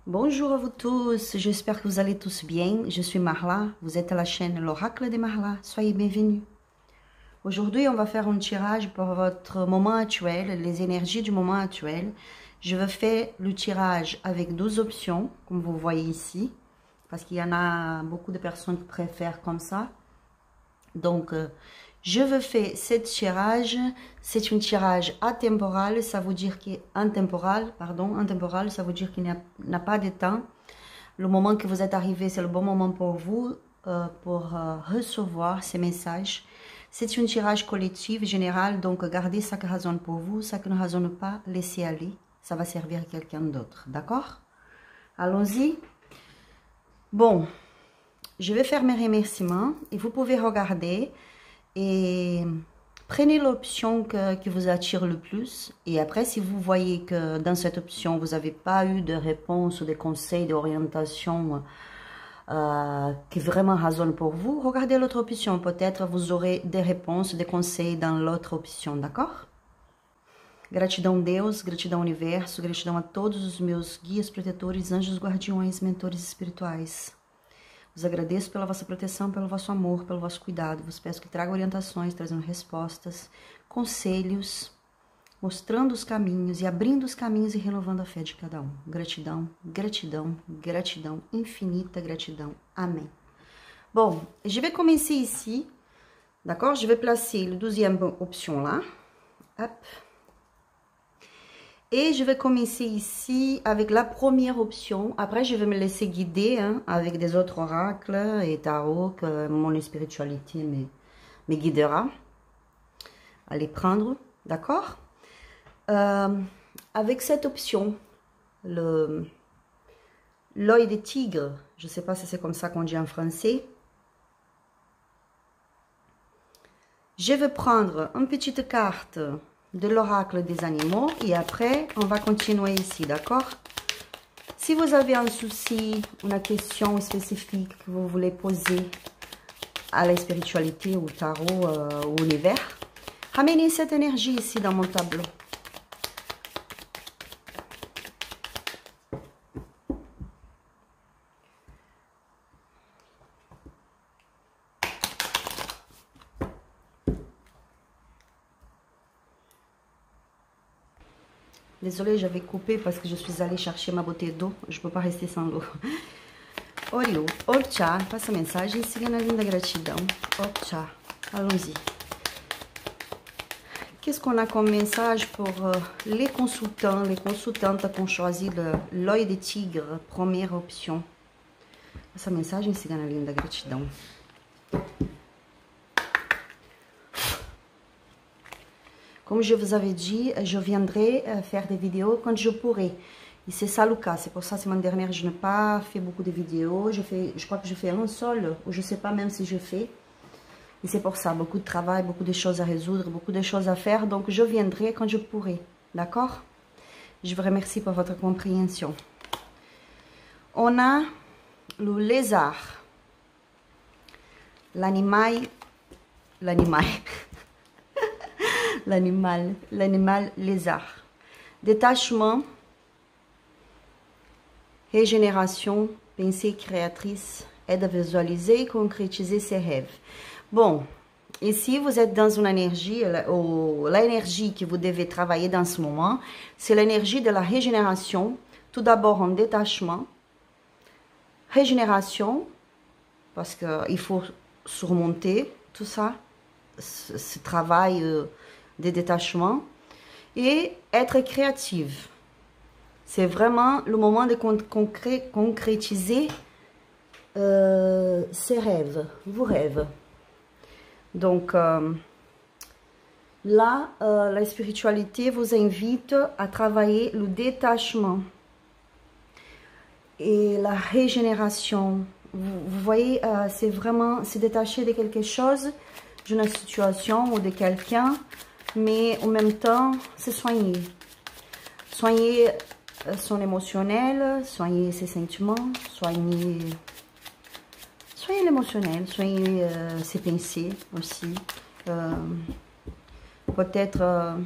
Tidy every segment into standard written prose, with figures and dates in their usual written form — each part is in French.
Bonjour à vous tous, j'espère que vous allez tous bien. Je suis Marla, vous êtes à la chaîne L'Oracle de Marla, soyez bienvenus. Aujourd'hui, on va faire un tirage pour votre moment actuel, les énergies du moment actuel. Je vais faire le tirage avec 12 options, comme vous voyez ici, parce qu'il y en a beaucoup de personnes qui préfèrent comme ça. Donc, je veux faire ce tirage, c'est un tirage atemporal, ça veut dire qu'il est intemporal, ça veut dire qu'il n'y a pas de temps. Le moment que vous êtes arrivé, c'est le bon moment pour vous, pour recevoir ces messages. C'est un tirage collectif, général, donc gardez ça qui résonne pour vous, ça qui ne résonne pas, laissez aller, ça va servir à quelqu'un d'autre, d'accord? Allons-y. Bon, je vais faire mes remerciements et vous pouvez regarder et prenez l'option qui vous attire le plus. Et après, si vous voyez que dans cette option, vous n'avez pas eu de réponse ou de conseils, d'orientation qui vraiment résonnent pour vous, regardez l'autre option. Peut-être vous aurez des réponses, des conseils dans l'autre option, d'accord? Gratidão Deus, gratidão Universo, gratidão a todos os meus guias, protetores, anjos, guardiões, mentores espirituais. Vos agradeço pela vossa proteção, pelo vosso amor, pelo vosso cuidado. Vos peço que tragam orientações, trazendo respostas, conselhos, mostrando os caminhos e abrindo os caminhos e renovando a fé de cada um. Gratidão, gratidão, gratidão, infinita gratidão. Amém. Bon, je vais commencer ici, d'accord? Je vais placer la 12e option là. Hop. Et je vais commencer ici avec la première option. Après, je vais me laisser guider avec des autres oracles et tarot que mon spiritualité me guidera à les prendre. D'accord? Avec cette option, l'œil de tigre, je ne sais pas si c'est comme ça qu'on dit en français. Je vais prendre une petite carte de l'oracle des animaux et après on va continuer ici, d'accord? Si vous avez un souci, une question spécifique que vous voulez poser à la spiritualité ou au tarot ou au univers, ramenez cette énergie ici dans mon tableau. Désolée, j'avais coupé parce que je suis allée chercher ma bouteille d'eau. Je ne peux pas rester sans l'eau. Oriu, Orcha, passa a mensagem, siga na linda gratidão. Orcha, allons-y. Qu'est-ce qu'on a comme message pour les consultants, les consultantes qui ont choisi l'œil de tigre, première option? Passa a mensagem, siga na linda gratidão. Comme je vous avais dit, je viendrai faire des vidéos quand je pourrai. Et c'est ça le cas. C'est pour ça, la semaine dernière, je n'ai pas fait beaucoup de vidéos. Je crois que je fais un seul, ou je ne sais pas même si je fais. Et c'est pour ça, beaucoup de travail, beaucoup de choses à résoudre, beaucoup de choses à faire. Donc, je viendrai quand je pourrai. D'accord? Je vous remercie pour votre compréhension. On a le lézard. L'animal... L'animal lézard. Détachement, régénération, pensée créatrice, aide à visualiser et concrétiser ses rêves. Bon, ici vous êtes dans une énergie, l'énergie que vous devez travailler dans ce moment, c'est l'énergie de la régénération. Tout d'abord en détachement, régénération, parce qu'il faut surmonter tout ça, ce travail de détachement, et être créative. C'est vraiment le moment de concrétiser ses rêves, vos rêves. Donc là, la spiritualité vous invite à travailler le détachement et la régénération. Vous voyez, c'est vraiment se détacher de quelque chose, d'une situation ou de quelqu'un, mais en même temps, se soigner. Soigner son émotionnel, soigner ses sentiments, soigner l'émotionnel, soigner ses pensées aussi. Peut-être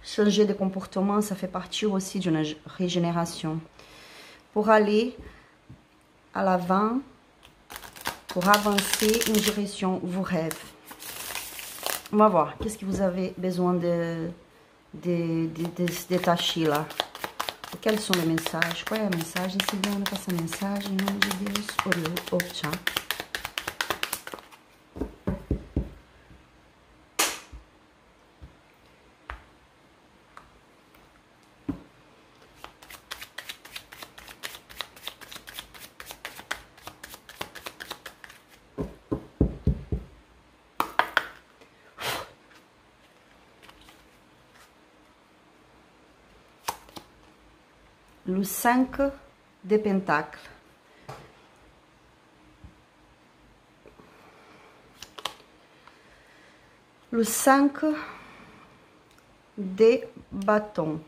changer de comportement, ça fait partie aussi d'une régénération. pour aller à l'avant, pour avancer en direction vos rêves. On va voir, qu'est-ce que vous avez besoin de se détacher là. Et quels sont les messages? Qual é a mensagem? Silvana, passa a mensagem, em nome de Deus. Tchau. Le 5 de Pentacles. Le 5 de bâtons.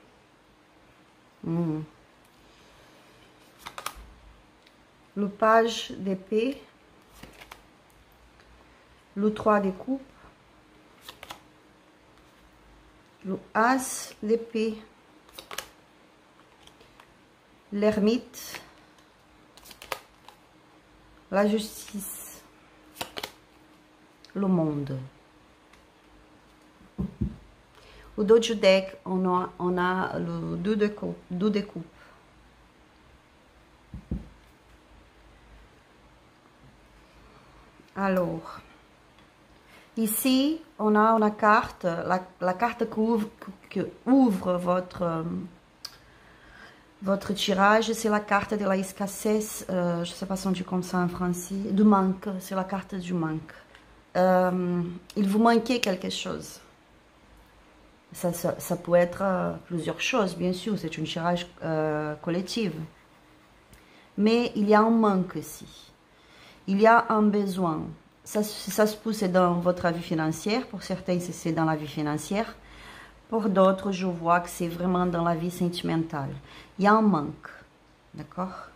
Le page d'épée. Le 3 de coupe. Le as d'épée. L'ermite, la justice, le monde. Au dos du deck, on a le 2 de coupe. Alors, ici, on a une carte, la carte qui ouvre votre tirage, c'est la carte de la escassez, je ne sais pas si on dit comme ça en français, du manque, c'est la carte du manque. Il vous manquait quelque chose. Ça peut être plusieurs choses, bien sûr, c'est un tirage collectif. Mais il y a un manque ici. Il y a un besoin. Ça se pousse dans votre vie financière, pour certains c'est dans la vie financière. Pour d'autres, je vois que c'est vraiment dans la vie sentimentale. Il y a un manque, d'accord?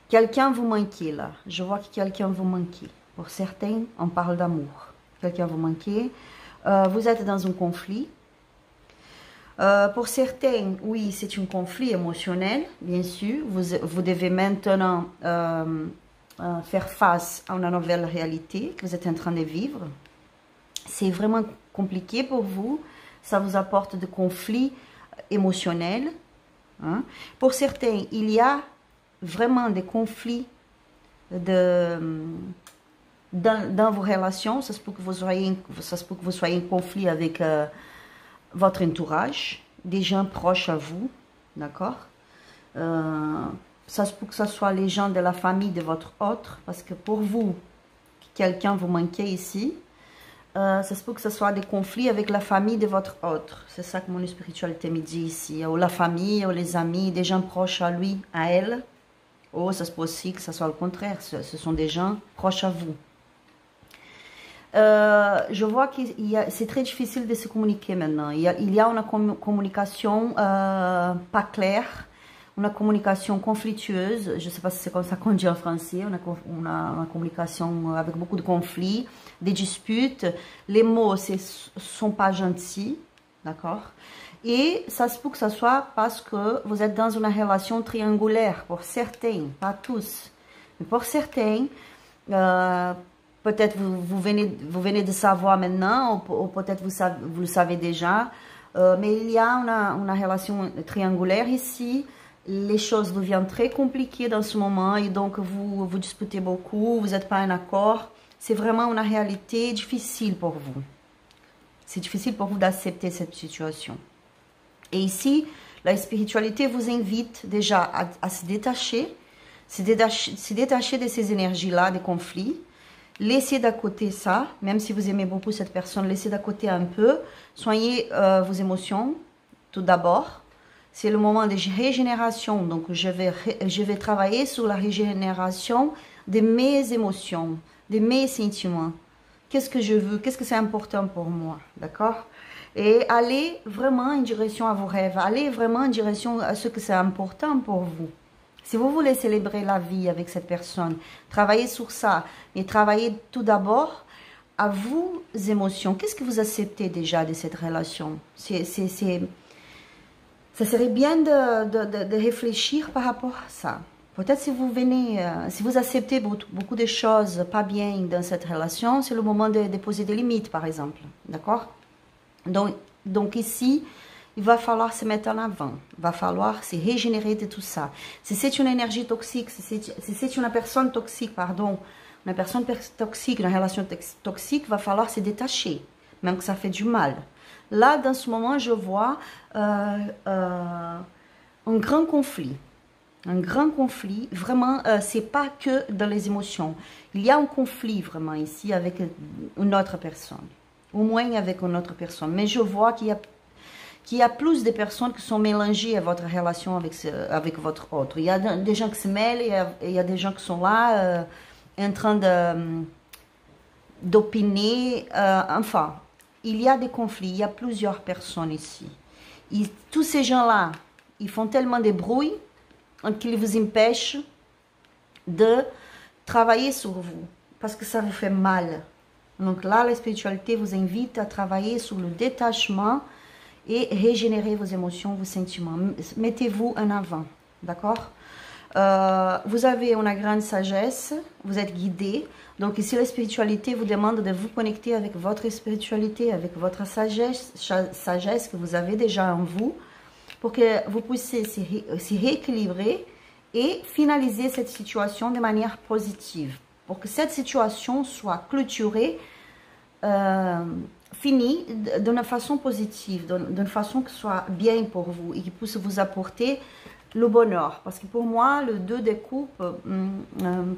Quelqu'un vous manquait là. Je vois que quelqu'un vous manquait. Pour certains, on parle d'amour. Quelqu'un vous manquait. Vous êtes dans un conflit. Pour certains, oui, c'est un conflit émotionnel, bien sûr. Vous devez maintenant faire face à une nouvelle réalité que vous êtes en train de vivre. C'est vraiment compliqué pour vous. Ça vous apporte des conflits émotionnels. Hein. Pour certains, il y a vraiment des conflits dans vos relations. Ça se peut que vous soyez en conflit avec votre entourage, des gens proches à vous. D'accord? Ça se peut que ce soit les gens de la famille de votre autre. Parce que pour vous, quelqu'un vous manquait ici. Ça se peut que ce soit des conflits avec la famille de votre autre. C'est ça que mon spiritualité me dit ici. Ou la famille, ou les amis, des gens proches à lui, à elle. Ou ça se peut aussi que ce soit le contraire. Ce sont des gens proches à vous. Je vois que c'est très difficile de se communiquer maintenant. Il y a une communication pas claire. Une communication conflictueuse, je ne sais pas si c'est comme ça qu'on dit en français, une communication avec beaucoup de conflits, des disputes, les mots ne sont pas gentils, d'accord? Et ça se peut que ce soit parce que vous êtes dans une relation triangulaire, pour certains, pas tous, mais pour certains, peut-être vous venez de savoir maintenant, ou peut-être vous le savez déjà, mais il y a une relation triangulaire ici. Les choses deviennent très compliquées dans ce moment et donc vous disputez beaucoup, vous n'êtes pas en accord. C'est vraiment une réalité difficile pour vous. C'est difficile pour vous d'accepter cette situation. Et ici, la spiritualité vous invite déjà à se détacher de ces énergies-là, des conflits. Laissez d'à côté ça, même si vous aimez beaucoup cette personne, laissez d'à côté un peu. Soignez vos émotions tout d'abord. C'est le moment de régénération, donc je vais travailler sur la régénération de mes émotions, de mes sentiments. Qu'est-ce que je veux, qu'est-ce que c'est important pour moi, d'accord? Et allez vraiment en direction à vos rêves, allez vraiment en direction à ce que c'est important pour vous. Si vous voulez célébrer la vie avec cette personne, travaillez sur ça, mais travaillez tout d'abord à vos émotions. Qu'est-ce que vous acceptez déjà de cette relation? Ça serait bien de réfléchir par rapport à ça. Peut-être si vous venez, si vous acceptez beaucoup de choses pas bien dans cette relation, c'est le moment de poser des limites, par exemple. D'accord? Donc ici, il va falloir se mettre en avant. Il va falloir se régénérer de tout ça. Si c'est une énergie toxique, si c'est une personne toxique, pardon, une personne toxique, une relation toxique, il va falloir se détacher, même que ça fait du mal. Là, dans ce moment, je vois un grand conflit. Un grand conflit, vraiment, c'est pas que dans les émotions. Il y a un conflit vraiment ici avec une autre personne. Au moins avec une autre personne. Mais je vois qu'il y a plus de personnes qui sont mélangées à votre relation avec votre autre. Il y a des gens qui se mêlent et il y a des gens qui sont là en train d'opiner. Enfin, il y a des conflits, il y a plusieurs personnes ici. Tous ces gens-là, ils font tellement de bruit qu'ils vous empêchent de travailler sur vous, parce que ça vous fait mal. Donc là, la spiritualité vous invite à travailler sur le détachement et régénérer vos émotions, vos sentiments. Mettez-vous en avant, d'accord? Vous avez une grande sagesse, vous êtes guidé. Donc ici, la spiritualité vous demande de vous connecter avec votre spiritualité, avec votre sagesse que vous avez déjà en vous, pour que vous puissiez se rééquilibrer et finaliser cette situation de manière positive. Pour que cette situation soit clôturée, finie d'une façon positive, d'une façon qui soit bien pour vous et qui puisse vous apporter le bonheur. Parce que pour moi, le 2 de coupe,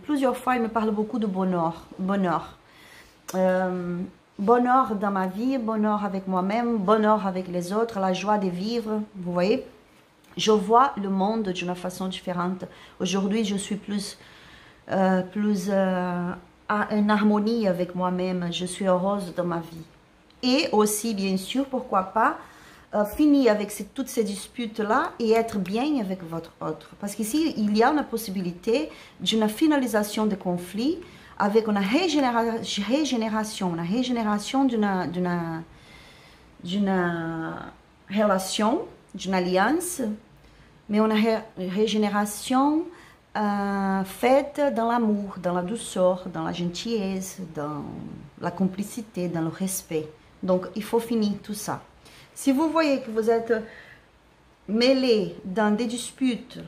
plusieurs fois, il me parle beaucoup de bonheur. Bonheur dans ma vie, bonheur avec moi-même, bonheur avec les autres, la joie de vivre, vous voyez. Je vois le monde d'une façon différente. Aujourd'hui, je suis plus en harmonie avec moi-même. Je suis heureuse dans ma vie. Et aussi, bien sûr, pourquoi pas, finir avec toutes ces disputes-là et être bien avec votre autre. Parce qu'ici, il y a une possibilité d'une finalisation des conflits avec une régénération d'une relation, d'une alliance, mais une régénération faite dans l'amour, dans la douceur, dans la gentillesse, dans la complicité, dans le respect. Donc, il faut finir tout ça. Si vous voyez que vous êtes mêlé dans des disputes,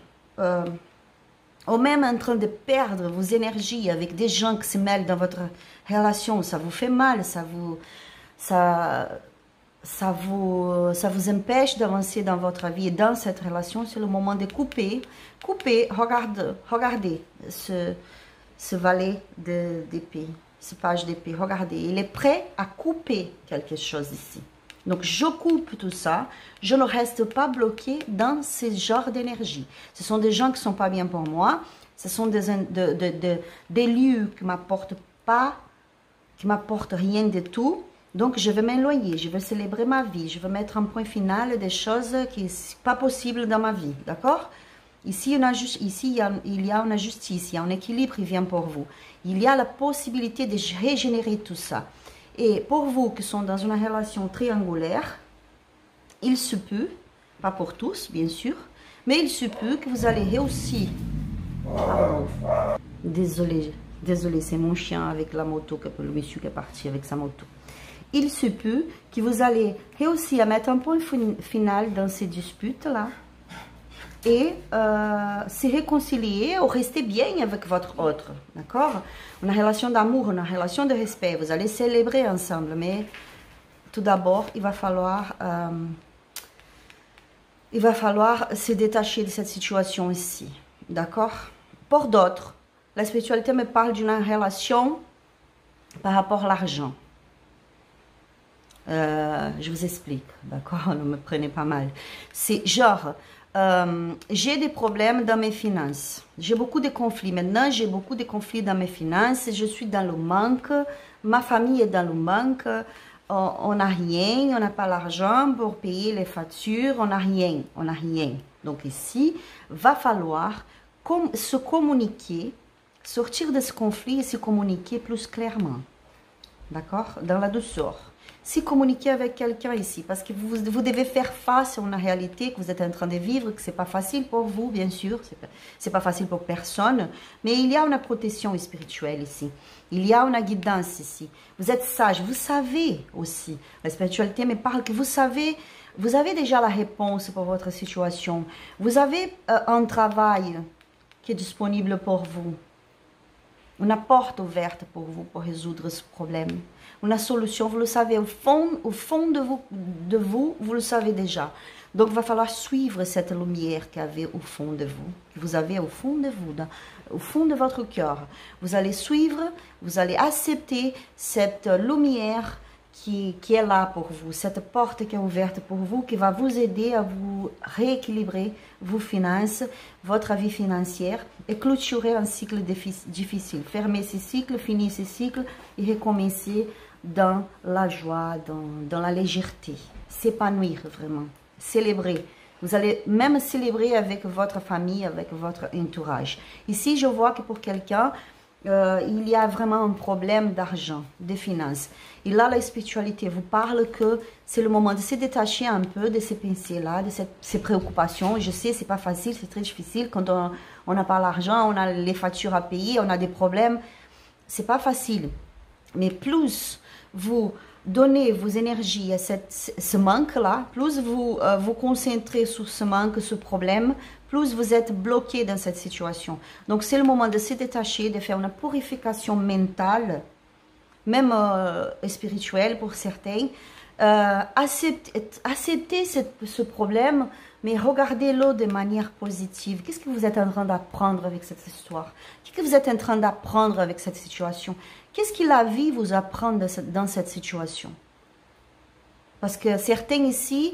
ou même en train de perdre vos énergies avec des gens qui se mêlent dans votre relation, ça vous fait mal, ça vous empêche d'avancer dans votre vie et dans cette relation, c'est le moment de couper. Coupez, regardez ce valet d'épée, ce page d'épée, regardez, il est prêt à couper quelque chose ici. Donc, je coupe tout ça, je ne reste pas bloqué dans ce genre d'énergie. Ce sont des gens qui ne sont pas bien pour moi, ce sont des lieux qui ne m'apportent pas, qui ne m'apportent rien du tout. Donc, je vais m'éloigner, je vais célébrer ma vie, je vais mettre un point final des choses qui ne sont pas possibles dans ma vie, d'accord? Ici, il y a une justice, il y a un équilibre qui vient pour vous. Il y a la possibilité de régénérer tout ça. Et pour vous qui sont dans une relation triangulaire, il se peut, pas pour tous bien sûr, mais il se peut que vous allez réussir. Pardon. Désolé, c'est mon chien avec la moto, le monsieur qui est parti avec sa moto. Il se peut que vous allez réussir à mettre un point final dans ces disputes-là et se réconcilier ou rester bien avec votre autre, d'accord? Une relation d'amour, une relation de respect, vous allez célébrer ensemble, mais tout d'abord, il va falloir se détacher de cette situation ici, d'accord? Pour d'autres, la spiritualité me parle d'une relation par rapport à l'argent. Je vous explique, d'accord? Ne me prenez pas mal. C'est genre, j'ai des problèmes dans mes finances. J'ai beaucoup de conflits. Maintenant, j'ai beaucoup de conflits dans mes finances. Je suis dans le manque. Ma famille est dans le manque. On n'a rien. On n'a pas l'argent pour payer les factures. On n'a rien. On n'a rien. Donc ici, va falloir se communiquer, sortir de ce conflit et se communiquer plus clairement. D'accord? Dans la douceur. si communiquer avec quelqu'un ici, parce que vous devez faire face à une réalité que vous êtes en train de vivre, que c'est pas facile pour vous, bien sûr, c'est pas facile pour personne, mais il y a une protection spirituelle ici, il y a une guidance ici, vous êtes sage, vous savez aussi, la spiritualité me parle que vous avez déjà la réponse pour votre situation, vous avez un travail qui est disponible pour vous, une porte ouverte pour vous pour résoudre ce problème. Une solution, vous le savez, au fond de vous, vous le savez déjà. Donc, il va falloir suivre cette lumière qu'il y avait au fond de vous, que vous avez au fond de vous, au fond de votre cœur. Vous allez suivre, vous allez accepter cette lumière qui est là pour vous, cette porte qui est ouverte pour vous, qui va vous aider à vous rééquilibrer vos finances, votre vie financière et clôturer un cycle difficile. Fermer ce cycle, finir ce cycle et recommencer dans la joie, dans la légèreté. S'épanouir vraiment, célébrer. Vous allez même célébrer avec votre famille, avec votre entourage. Ici, je vois que pour quelqu'un, il y a vraiment un problème d'argent, de finances. Et là, la spiritualité vous parle que c'est le moment de se détacher un peu de ces pensées-là, de ces préoccupations. Je sais, c'est pas facile, c'est très difficile. Quand on n'a pas l'argent, on a les factures à payer, on a des problèmes. C'est pas facile. Mais plus vous donnez vos énergies à ce manque-là, plus vous vous concentrez sur ce manque, ce problème, plus vous êtes bloqué dans cette situation. Donc, c'est le moment de se détacher, de faire une purification mentale, même spirituelle pour certains. Acceptez ce problème, mais regardez-le de manière positive. Qu'est-ce que vous êtes en train d'apprendre avec cette histoire? Qu'est-ce que vous êtes en train d'apprendre avec cette situation? Qu'est-ce que la vie vous apprend dans cette situation? Parce que certains ici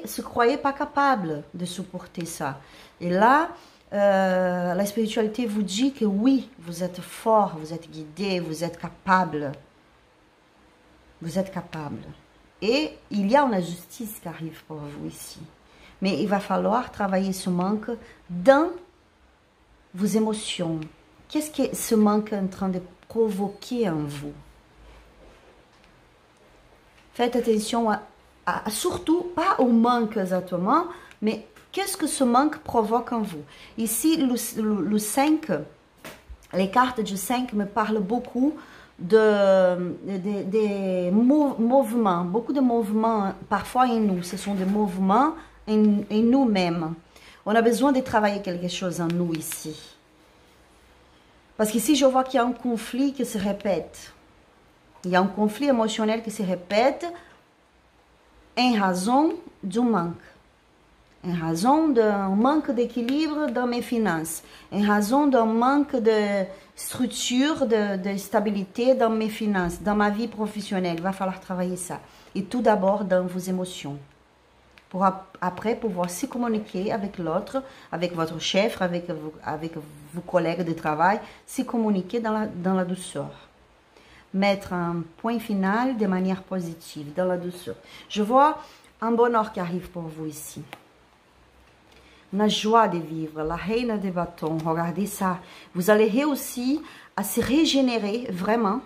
se croyaient pas capables de supporter ça. Et là, la spiritualité vous dit que oui, vous êtes fort, vous êtes guidé, vous êtes capable. Vous êtes capable. Et il y a une justice qui arrive pour vous ici. Mais il va falloir travailler ce manque dans vos émotions. Qu'est-ce que ce manque est en train de provoquer en vous? Faites attention surtout pas au manque exactement, mais qu'est-ce que ce manque provoque en vous? Ici, le 5, les cartes du 5 me parlent beaucoup des mouvements, beaucoup de mouvements parfois en nous. Ce sont des mouvements en nous-mêmes. On a besoin de travailler quelque chose en nous ici. Parce qu'ici, je vois qu'il y a un conflit qui se répète. Il y a un conflit émotionnel qui se répète en raison du manque. En raison d'un manque d'équilibre dans mes finances. En raison d'un manque de structure, de stabilité dans mes finances, dans ma vie professionnelle. Il va falloir travailler ça. Et tout d'abord dans vos émotions. Pour après pouvoir se communiquer avec l'autre, avec votre chef, avec vos collègues de travail, se communiquer dans la douceur. Mettre un point final de manière positive, dans la douceur. Je vois un bonheur qui arrive pour vous ici. La joie de vivre, la reine des bâtons, regardez ça. Vous allez réussir à se régénérer vraiment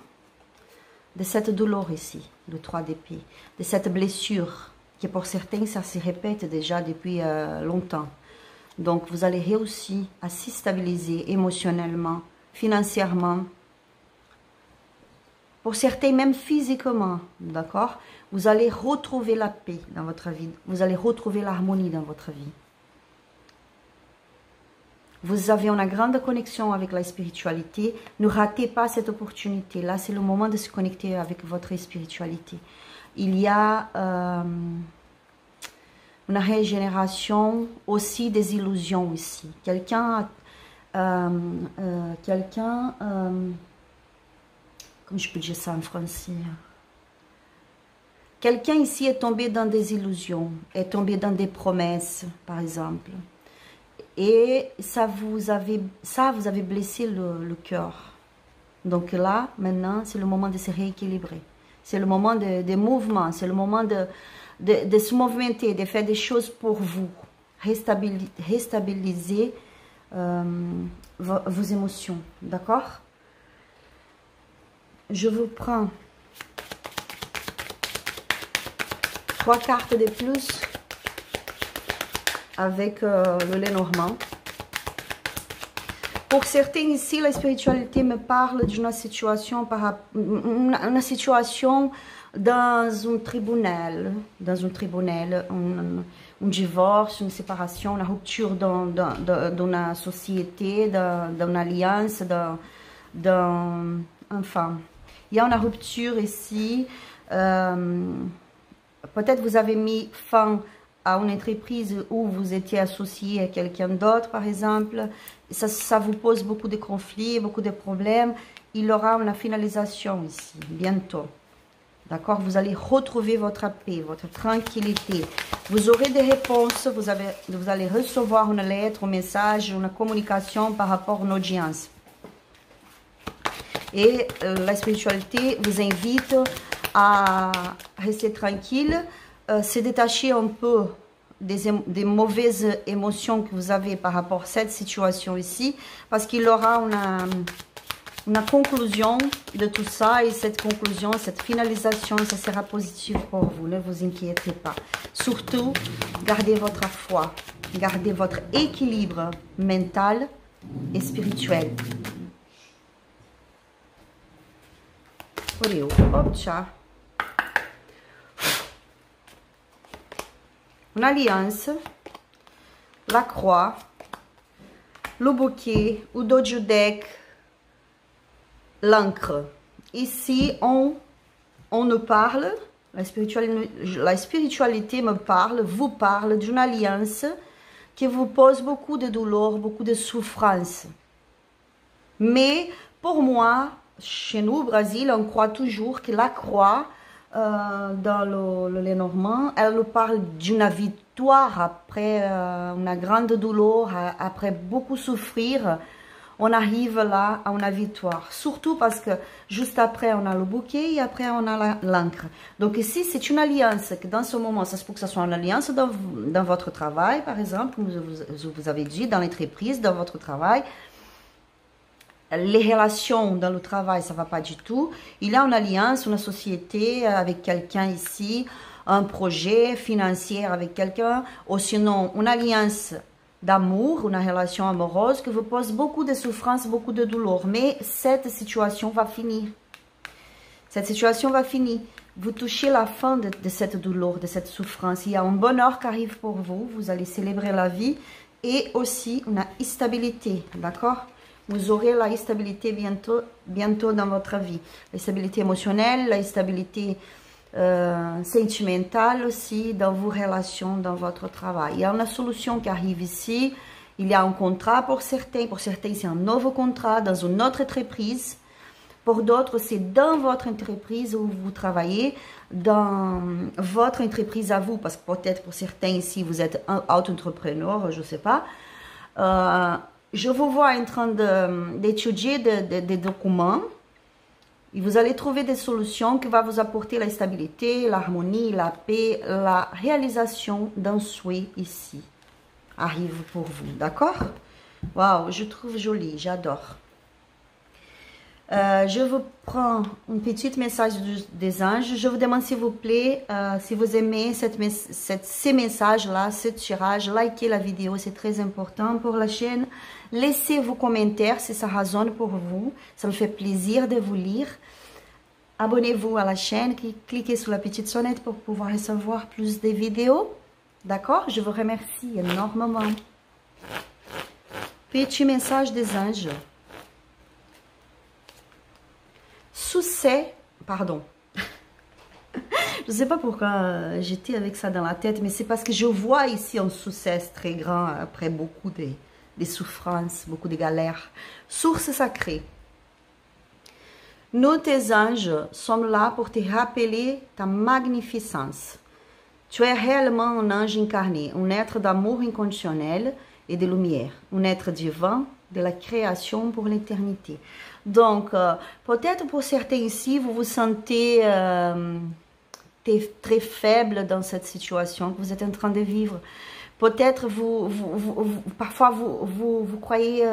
de cette douleur ici, le 3 d'épée, de cette blessure. Que pour certains, ça se répète déjà depuis longtemps. Donc, vous allez réussir à se stabiliser émotionnellement, financièrement. Pour certains, même physiquement, d'accord? Vous allez retrouver la paix dans votre vie. Vous allez retrouver l'harmonie dans votre vie. Vous avez une grande connexion avec la spiritualité. Ne ratez pas cette opportunité. Là, c'est le moment de se connecter avec votre spiritualité. Il y a une régénération aussi des illusions ici. Quelqu'un, comment je peux dire ça en français? Quelqu'un ici est tombé dans des illusions, est tombé dans des promesses, par exemple. Et ça vous avez blessé le cœur. Donc là, maintenant, c'est le moment de se rééquilibrer. C'est le moment de mouvement, c'est le moment de se mouvementer, de faire des choses pour vous. Réstabiliser vos émotions, d'accord? Je vous prends 3 cartes de plus avec le Lenormand. Pour certains ici, la spiritualité me parle d'une situation, une situation dans un tribunal, un divorce, une séparation, une rupture d'une société, d'une alliance, enfin, il y a une rupture ici. Peut-être vous avez mis fin à une entreprise où vous étiez associé à quelqu'un d'autre, par exemple. Ça vous pose beaucoup de conflits, beaucoup de problèmes. Il y aura une finalisation ici, bientôt. D'accord? Vous allez retrouver votre paix, votre tranquillité. Vous aurez des réponses, vous allez recevoir une lettre, un message, une communication par rapport à une audience. Et la spiritualité vous invite à rester tranquille, se détacher un peu des mauvaises émotions que vous avez par rapport à cette situation ici, parce qu'il y aura une conclusion de tout ça, et cette conclusion, cette finalisation, ça sera positif pour vous, ne vous inquiétez pas. Surtout, gardez votre foi, gardez votre équilibre mental et spirituel. Hop, tchau. Une alliance, la croix, le bouquet, o dojo deck, l'encre. Ici, on nous parle, la spiritualité me parle, vous parle d'une alliance qui vous pose beaucoup de douleur, beaucoup de souffrance. Mais pour moi, chez nous, au Brésil, on croit toujours que la croix, dans le Lenormand, elle nous parle d'une victoire après une grande douleur, après beaucoup souffrir. On arrive là à une victoire. Surtout parce que juste après, on a le bouquet et après, on a l'encre. Donc ici, c'est une alliance que dans ce moment, ça se peut que ce soit une alliance dans votre travail, par exemple, comme je vous avais dit, dans l'entreprise, dans votre travail. Les relations dans le travail, ça ne va pas du tout. Il y a une alliance, une société avec quelqu'un ici, un projet financier avec quelqu'un, ou sinon une alliance d'amour, une relation amoureuse qui vous pose beaucoup de souffrance, beaucoup de douleur. Mais cette situation va finir. Cette situation va finir. Vous touchez la fin de cette douleur, de cette souffrance. Il y a un bonheur qui arrive pour vous. Vous allez célébrer la vie et aussi une stabilité, d'accord? Vous aurez la stabilité bientôt dans votre vie. La stabilité émotionnelle, la stabilité sentimentale aussi dans vos relations, dans votre travail. Il y a une solution qui arrive ici. Il y a un contrat pour certains c'est un nouveau contrat dans une autre entreprise. Pour d'autres, c'est dans votre entreprise où vous travaillez, dans votre entreprise à vous, parce que peut-être pour certains ici, vous êtes un auto-entrepreneur, je ne sais pas. Je vous vois en train d'étudier des documents et vous allez trouver des solutions qui vont vous apporter la stabilité, l'harmonie, la paix, la réalisation d'un souhait ici. Arrive pour vous, d'accord? Waouh, je trouve joli, j'adore. Je vous prends un petit message des anges. Je vous demande s'il vous plaît, si vous aimez ces messages-là, ce tirage, likez la vidéo, c'est très important pour la chaîne. Laissez vos commentaires si ça résonne pour vous, ça me fait plaisir de vous lire. Abonnez-vous à la chaîne, cliquez sur la petite sonnette pour pouvoir recevoir plus de vidéos. D'accord? Je vous remercie énormément. Petit message des anges. Succès, pardon, je ne sais pas pourquoi j'étais avec ça dans la tête, mais c'est parce que je vois ici un succès très grand après beaucoup de souffrances, beaucoup de galères. Source sacrée. Nous, tes anges, sommes là pour te rappeler ta magnificence. Tu es réellement un ange incarné, un être d'amour inconditionnel et de lumière, un être divin de la création pour l'éternité. Donc, peut-être pour certains ici, vous vous sentez très faible dans cette situation que vous êtes en train de vivre. Peut-être parfois vous croyez,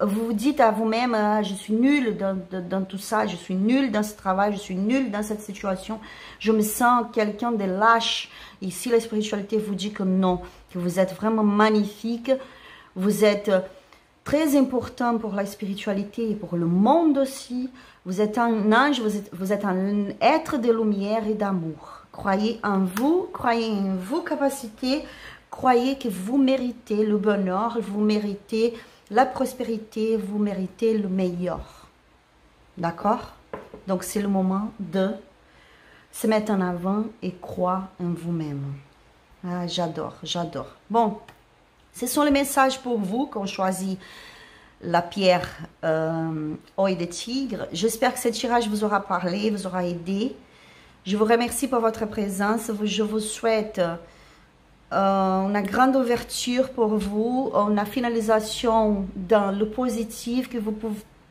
vous vous dites à vous-même, ah, je suis nulle dans tout ça, je suis nulle dans ce travail, je suis nulle dans cette situation, je me sens quelqu'un de lâche. Ici, la spiritualité vous dit que non, que vous êtes vraiment magnifique, vous êtes très important pour la spiritualité et pour le monde aussi. Vous êtes un ange, vous êtes un être de lumière et d'amour. Croyez en vos capacités. Croyez que vous méritez le bonheur, vous méritez la prospérité, vous méritez le meilleur. D'accord? Donc, c'est le moment de se mettre en avant et croire en vous-même. Ah, j'adore, j'adore. Bon, ce sont les messages pour vous qu'on choisit la pierre œil de tigre. J'espère que ce tirage vous aura parlé, vous aura aidé. Je vous remercie pour votre présence. Je vous souhaite une grande ouverture pour vous, une finalisation dans le positif, que vous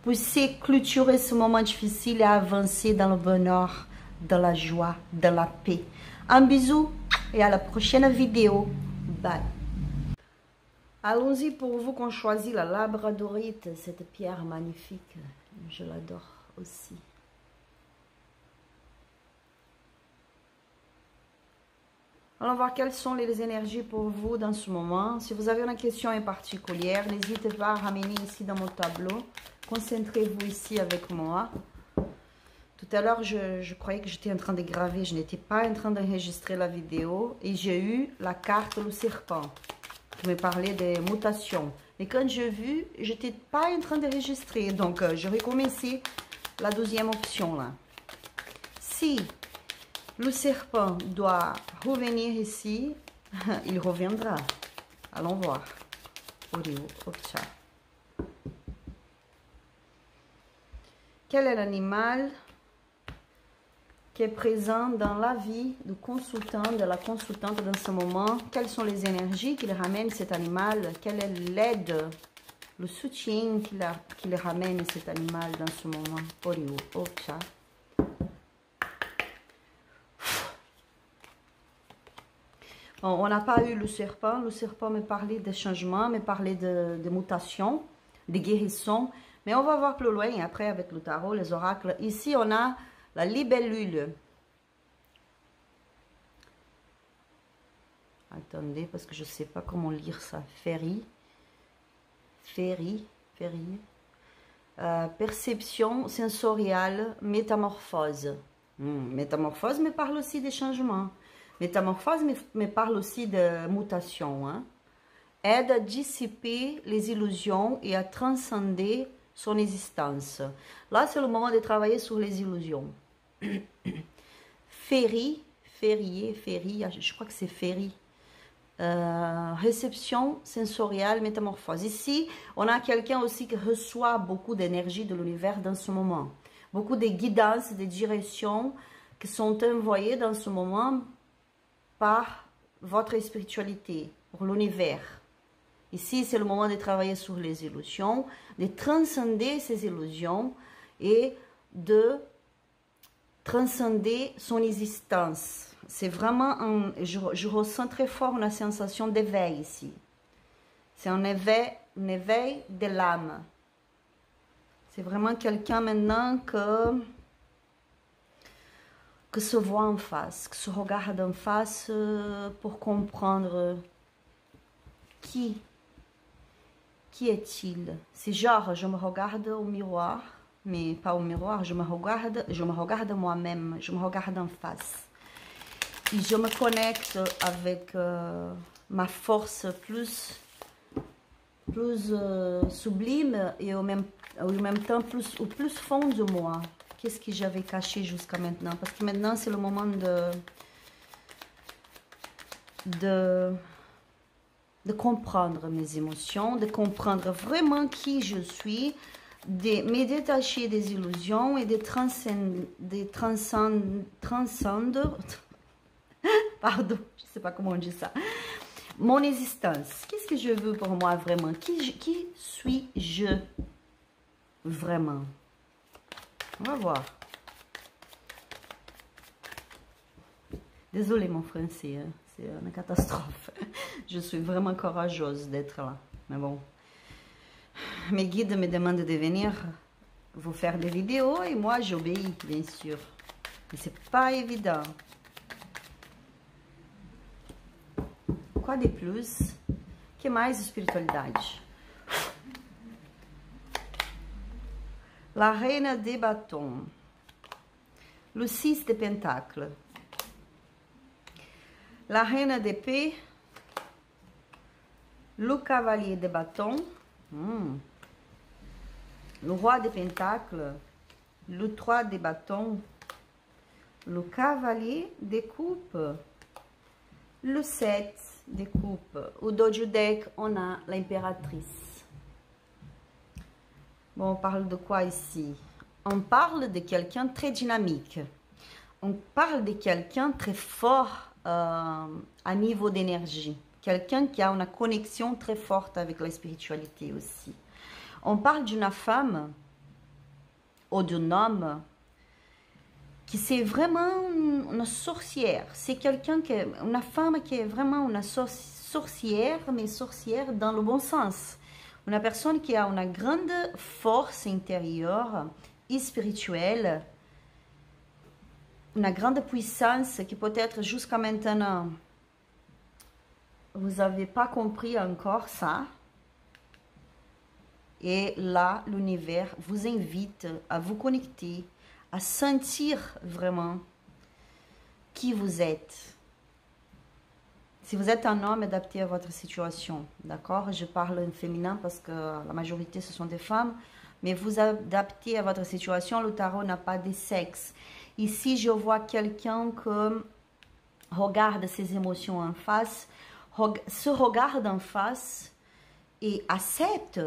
puissiez clôturer ce moment difficile et avancer dans le bonheur, dans la joie, dans la paix. Un bisou et à la prochaine vidéo. Bye. Allons-y pour vous qu'on choisit la labradorite, cette pierre magnifique. Je l'adore aussi. Allons voir quelles sont les énergies pour vous dans ce moment. Si vous avez une question en particulier, n'hésitez pas à ramener ici dans mon tableau. Concentrez-vous ici avec moi. Tout à l'heure, je croyais que j'étais en train de graver. Je n'étais pas en train d'enregistrer la vidéo. Et j'ai eu la carte le serpent qui me parlait des mutations. Et quand j'ai vu, je n'étais pas en train d'enregistrer. Donc, je vais commencer la deuxième option là. Si le serpent doit revenir ici, il reviendra. Allons voir. Quel est l'animal qui est présent dans la vie du consultant, de la consultante dans ce moment? Quelles sont les énergies qui ramènent cet animal? Quelle est l'aide, le soutien qui ramène cet animal dans ce moment? On n'a pas eu le serpent. Le serpent me parlait de changement, me parlait de mutation, de guérison. Mais on va voir plus loin après avec le tarot, les oracles. Ici, on a la libellule. Attendez, parce que je ne sais pas comment lire ça. Perception sensorielle, métamorphose. Métamorphose me parle aussi des changements. Métamorphose me parle aussi de mutation. Hein? Aide à dissiper les illusions et à transcender son existence. Là, c'est le moment de travailler sur les illusions. Férie, je crois que c'est férie. Réception sensorielle, métamorphose. Ici, on a quelqu'un aussi qui reçoit beaucoup d'énergie de l'univers dans ce moment. Beaucoup de guidances, de directions qui sont envoyées dans ce moment par votre spiritualité, pour l'univers. Ici, c'est le moment de travailler sur les illusions, de transcender ces illusions et de transcender son existence. C'est vraiment je ressens très fort une sensation d'éveil ici. C'est un éveil de l'âme. C'est vraiment quelqu'un maintenant que se voit en face, que se regarde en face pour comprendre qui est-il. C'est genre, je me regarde au miroir, mais pas au miroir, je me regarde moi-même, je me regarde en face. Et je me connecte avec ma force plus sublime et au même temps au plus fond de moi. Qu'est-ce que j'avais caché jusqu'à maintenant? Parce que maintenant, c'est le moment de comprendre mes émotions, de comprendre vraiment qui je suis, de me détacher des illusions et de transcender, pardon, je ne sais pas comment on dit ça, mon existence. Qu'est-ce que je veux pour moi vraiment? Qui suis-je vraiment? On va voir. Désolée mon français, hein. c'est une catastrophe. Je suis vraiment courageuse d'être là. Mais bon, mes guides me demandent de venir vous faire des vidéos et moi j'obéis, bien sûr. Mais c'est pas évident. Quoi de plus? Que mais espiritualidade? La reine de bâtons. Le 6 de pentacles. La reine d'épée. Le cavalier de bâton. Le roi de pentacles. Le 3 de bâton. Le cavalier de coupe. Le 7 de coupe. Au dos du deck, on a l'impératrice. Bon, on parle de quoi ici? On parle de quelqu'un très dynamique. On parle de quelqu'un très fort à niveau d'énergie. Quelqu'un qui a une connexion très forte avec la spiritualité aussi. On parle d'une femme ou d'un homme qui c'est vraiment une sorcière. C'est quelqu'un qui, une femme qui est vraiment une sorcière, mais sorcière dans le bon sens. Une personne qui a une grande force intérieure et spirituelle, une grande puissance qui peut-être jusqu'à maintenant, vous n'avez pas compris encore ça. Et là, l'univers vous invite à vous connecter, à sentir vraiment qui vous êtes. Si vous êtes un homme, adapté à votre situation, d'accord? Je parle en féminin parce que la majorité, ce sont des femmes. Mais vous adaptez à votre situation, le tarot n'a pas de sexe. Ici, je vois quelqu'un qui regarde ses émotions en face, se regarde en face et accepte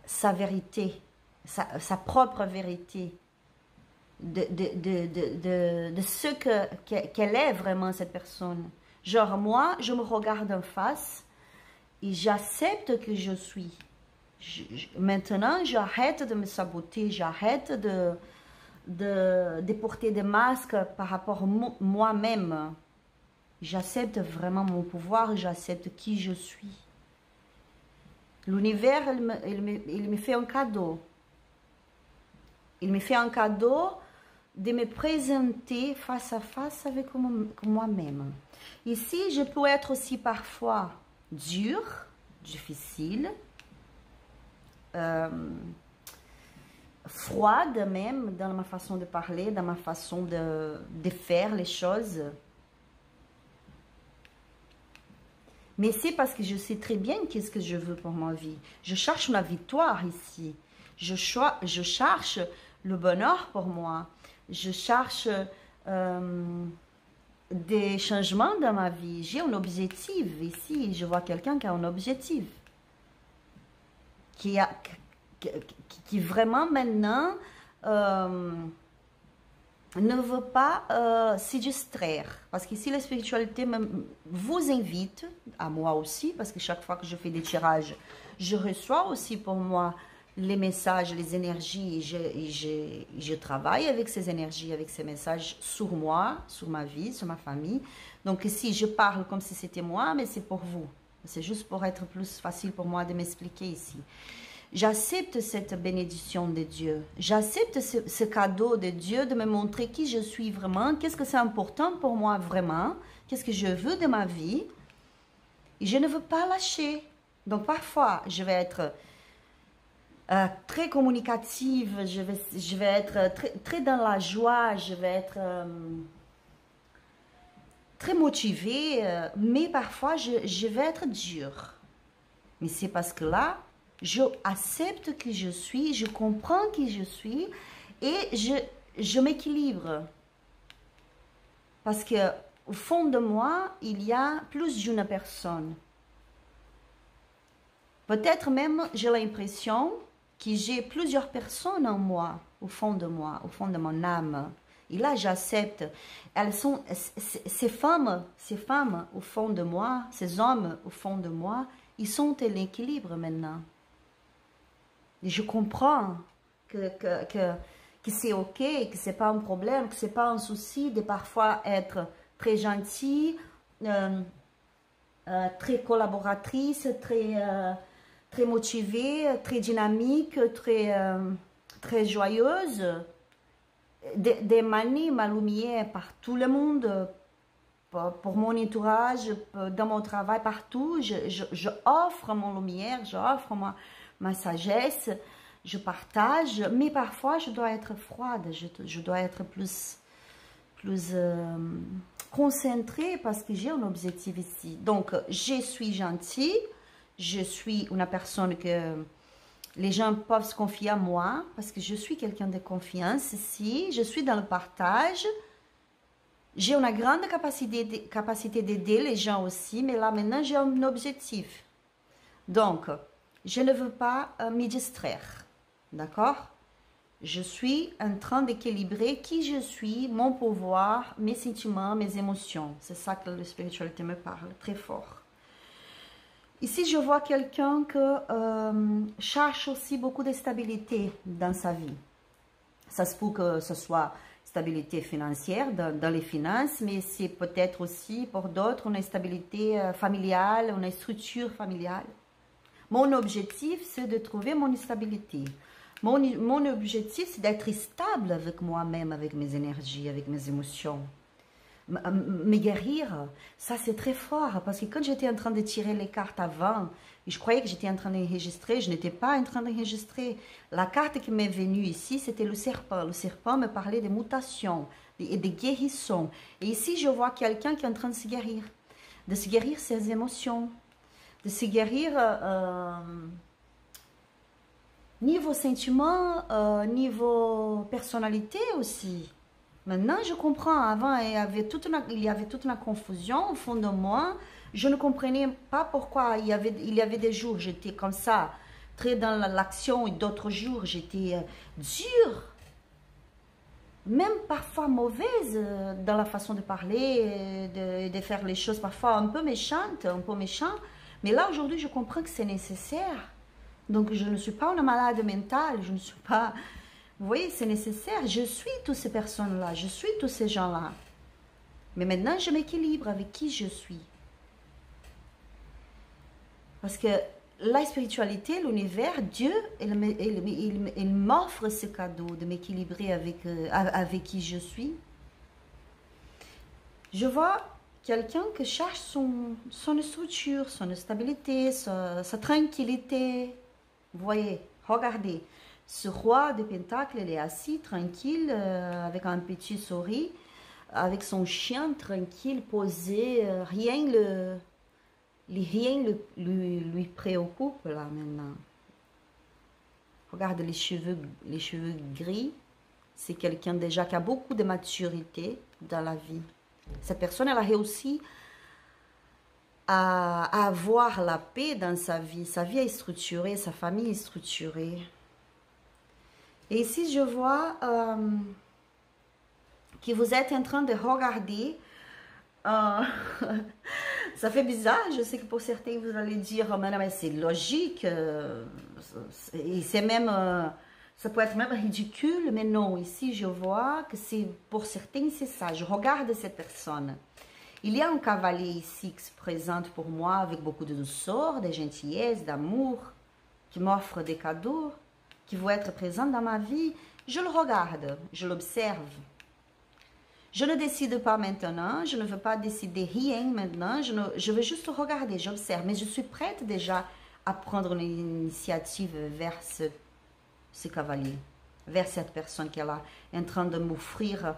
sa vérité, sa propre vérité, de ce qu'elle est vraiment cette personne. Genre moi, je me regarde en face et j'accepte que je suis. Maintenant, j'arrête de me saboter, j'arrête de porter des masques par rapport à moi-même. J'accepte vraiment mon pouvoir, j'accepte qui je suis. L'univers, il me fait un cadeau. Il me fait un cadeau de me présenter face à face avec moi-même. Ici, je peux être aussi parfois dure, difficile, froide même dans ma façon de parler, dans ma façon de faire les choses. Mais c'est parce que je sais très bien qu'est-ce que je veux pour ma vie. Je cherche la victoire ici. Je cherche le bonheur pour moi. Je cherche des changements dans ma vie. J'ai un objectif ici. Je vois quelqu'un qui a un objectif. Qui vraiment maintenant ne veut pas se distraire. Parce qu'ici, la spiritualité vous invite, à moi aussi, parce que chaque fois que je fais des tirages, je reçois aussi pour moi les messages, les énergies, et je travaille avec ces énergies, avec ces messages sur moi, sur ma vie, sur ma famille. Donc ici, je parle comme si c'était moi, mais c'est pour vous. C'est juste pour être plus facile pour moi de m'expliquer ici. J'accepte cette bénédiction de Dieu. J'accepte ce cadeau de Dieu de me montrer qui je suis vraiment, qu'est-ce que c'est important pour moi vraiment, qu'est-ce que je veux de ma vie. Et je ne veux pas lâcher. Donc parfois, je vais être très communicative, je vais être très dans la joie, je vais être très motivée, mais parfois, je vais être dure. Mais c'est parce que là, je accepte qui je suis, je comprends qui je suis et je m'équilibre. Parce que au fond de moi, il y a plus d'une personne. Peut-être même, j'ai l'impression que j'ai plusieurs personnes en moi, au fond de mon âme. Et là, j'accepte. Elles sont, ces femmes au fond de moi, ces hommes au fond de moi, ils sont à l'équilibre maintenant. Et je comprends que que c'est ok, que c'est pas un problème, que c'est pas un souci de parfois être très gentille, très collaboratrice, très motivée, très dynamique, très joyeuse, d'émaner ma lumière par tout le monde, pour mon entourage, dans mon travail, partout. Je offre mon lumière, je offre ma sagesse, je partage, mais parfois je dois être froide, je dois être plus concentrée parce que j'ai un objectif ici. Donc, je suis gentille, je suis une personne que les gens peuvent se confier à moi parce que je suis quelqu'un de confiance ici, je suis dans le partage. J'ai une grande capacité d'aider les gens aussi, mais là maintenant j'ai un objectif. Donc, je ne veux pas me distraire, d'accord? Je suis en train d'équilibrer qui je suis, mon pouvoir, mes sentiments, mes émotions. C'est ça que la spiritualité me parle très fort. Ici, je vois quelqu'un qui cherche aussi beaucoup de stabilité dans sa vie. Ça se peut que ce soit stabilité financière dans les finances, mais c'est peut-être aussi pour d'autres une stabilité familiale, une structure familiale. Mon objectif, c'est de trouver mon stabilité. Mon objectif, c'est d'être stable avec moi-même, avec mes énergies, avec mes émotions. Me guérir, ça c'est très fort, parce que quand j'étais en train de tirer les cartes avant, je croyais que j'étais en train d'enregistrer, je n'étais pas en train d'enregistrer. La carte qui m'est venue ici, c'était le serpent. Le serpent me parlait de mutations et de guérison. Et ici, je vois quelqu'un qui est en train de se guérir ses émotions, de se guérir niveau sentiment, niveau personnalité aussi. Maintenant, je comprends. Avant, il y avait toute une confusion au fond de moi. Je ne comprenais pas pourquoi il y avait des jours, j'étais comme ça, très dans l'action, et d'autres jours, j'étais dure, même parfois mauvaise dans la façon de parler, de faire les choses, parfois un peu méchante, un peu méchant. Mais là, aujourd'hui, je comprends que c'est nécessaire. Donc, je ne suis pas une malade mentale, je ne suis pas... Vous voyez, c'est nécessaire. Je suis toutes ces personnes-là, je suis tous ces gens-là. Mais maintenant, je m'équilibre avec qui je suis. Parce que la spiritualité, l'univers, Dieu, il m'offre ce cadeau de m'équilibrer avec qui je suis. Je vois quelqu'un qui cherche son structure, son stabilité, sa tranquillité. Vous voyez, regardez. Ce roi de Pentacle, il est assis, tranquille, avec un petit sourire, avec son chien tranquille, posé, rien lui préoccupe là maintenant. Regarde les cheveux gris, c'est quelqu'un déjà qui a beaucoup de maturité dans la vie. Cette personne, elle a réussi à avoir la paix dans sa vie est structurée, sa famille est structurée. Et ici, je vois que vous êtes en train de regarder. Ça fait bizarre, je sais que pour certains, vous allez dire, mais c'est logique. Et c'est même, ça peut être même ridicule, mais non. Ici, je vois que pour certains, c'est ça. Je regarde cette personne. Il y a un cavalier ici qui se présente pour moi avec beaucoup de douceur, de gentillesse, d'amour, qui m'offre des cadeaux, qui vont être présents dans ma vie. Je le regarde, je l'observe. Je ne décide pas maintenant, je ne veux pas décider rien maintenant, je veux juste regarder, j'observe. Mais je suis prête déjà à prendre une initiative vers ce cavalier, vers cette personne qui est là, en train de m'offrir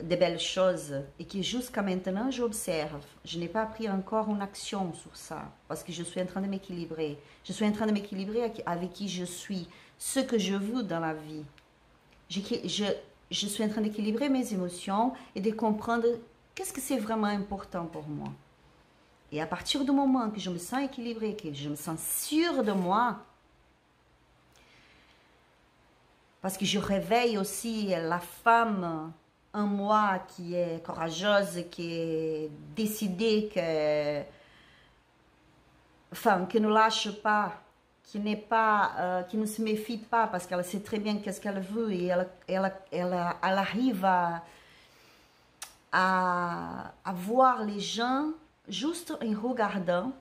de belles choses et que jusqu'à maintenant j'observe. Je n'ai pas pris encore une action sur ça parce que je suis en train de m'équilibrer. Je suis en train de m'équilibrer avec qui je suis, ce que je veux dans la vie. Je suis en train d'équilibrer mes émotions et de comprendre qu'est-ce que c'est vraiment important pour moi. Et à partir du moment que je me sens équilibrée, que je me sens sûre de moi, parce que je réveille aussi la femme en moi qui est courageuse, qui est décidée, que ne lâche pas qui n'est pas, qui ne se méfie pas parce qu'elle sait très bien qu'est-ce qu'elle veut et elle arrive à voir les gens juste en regardant,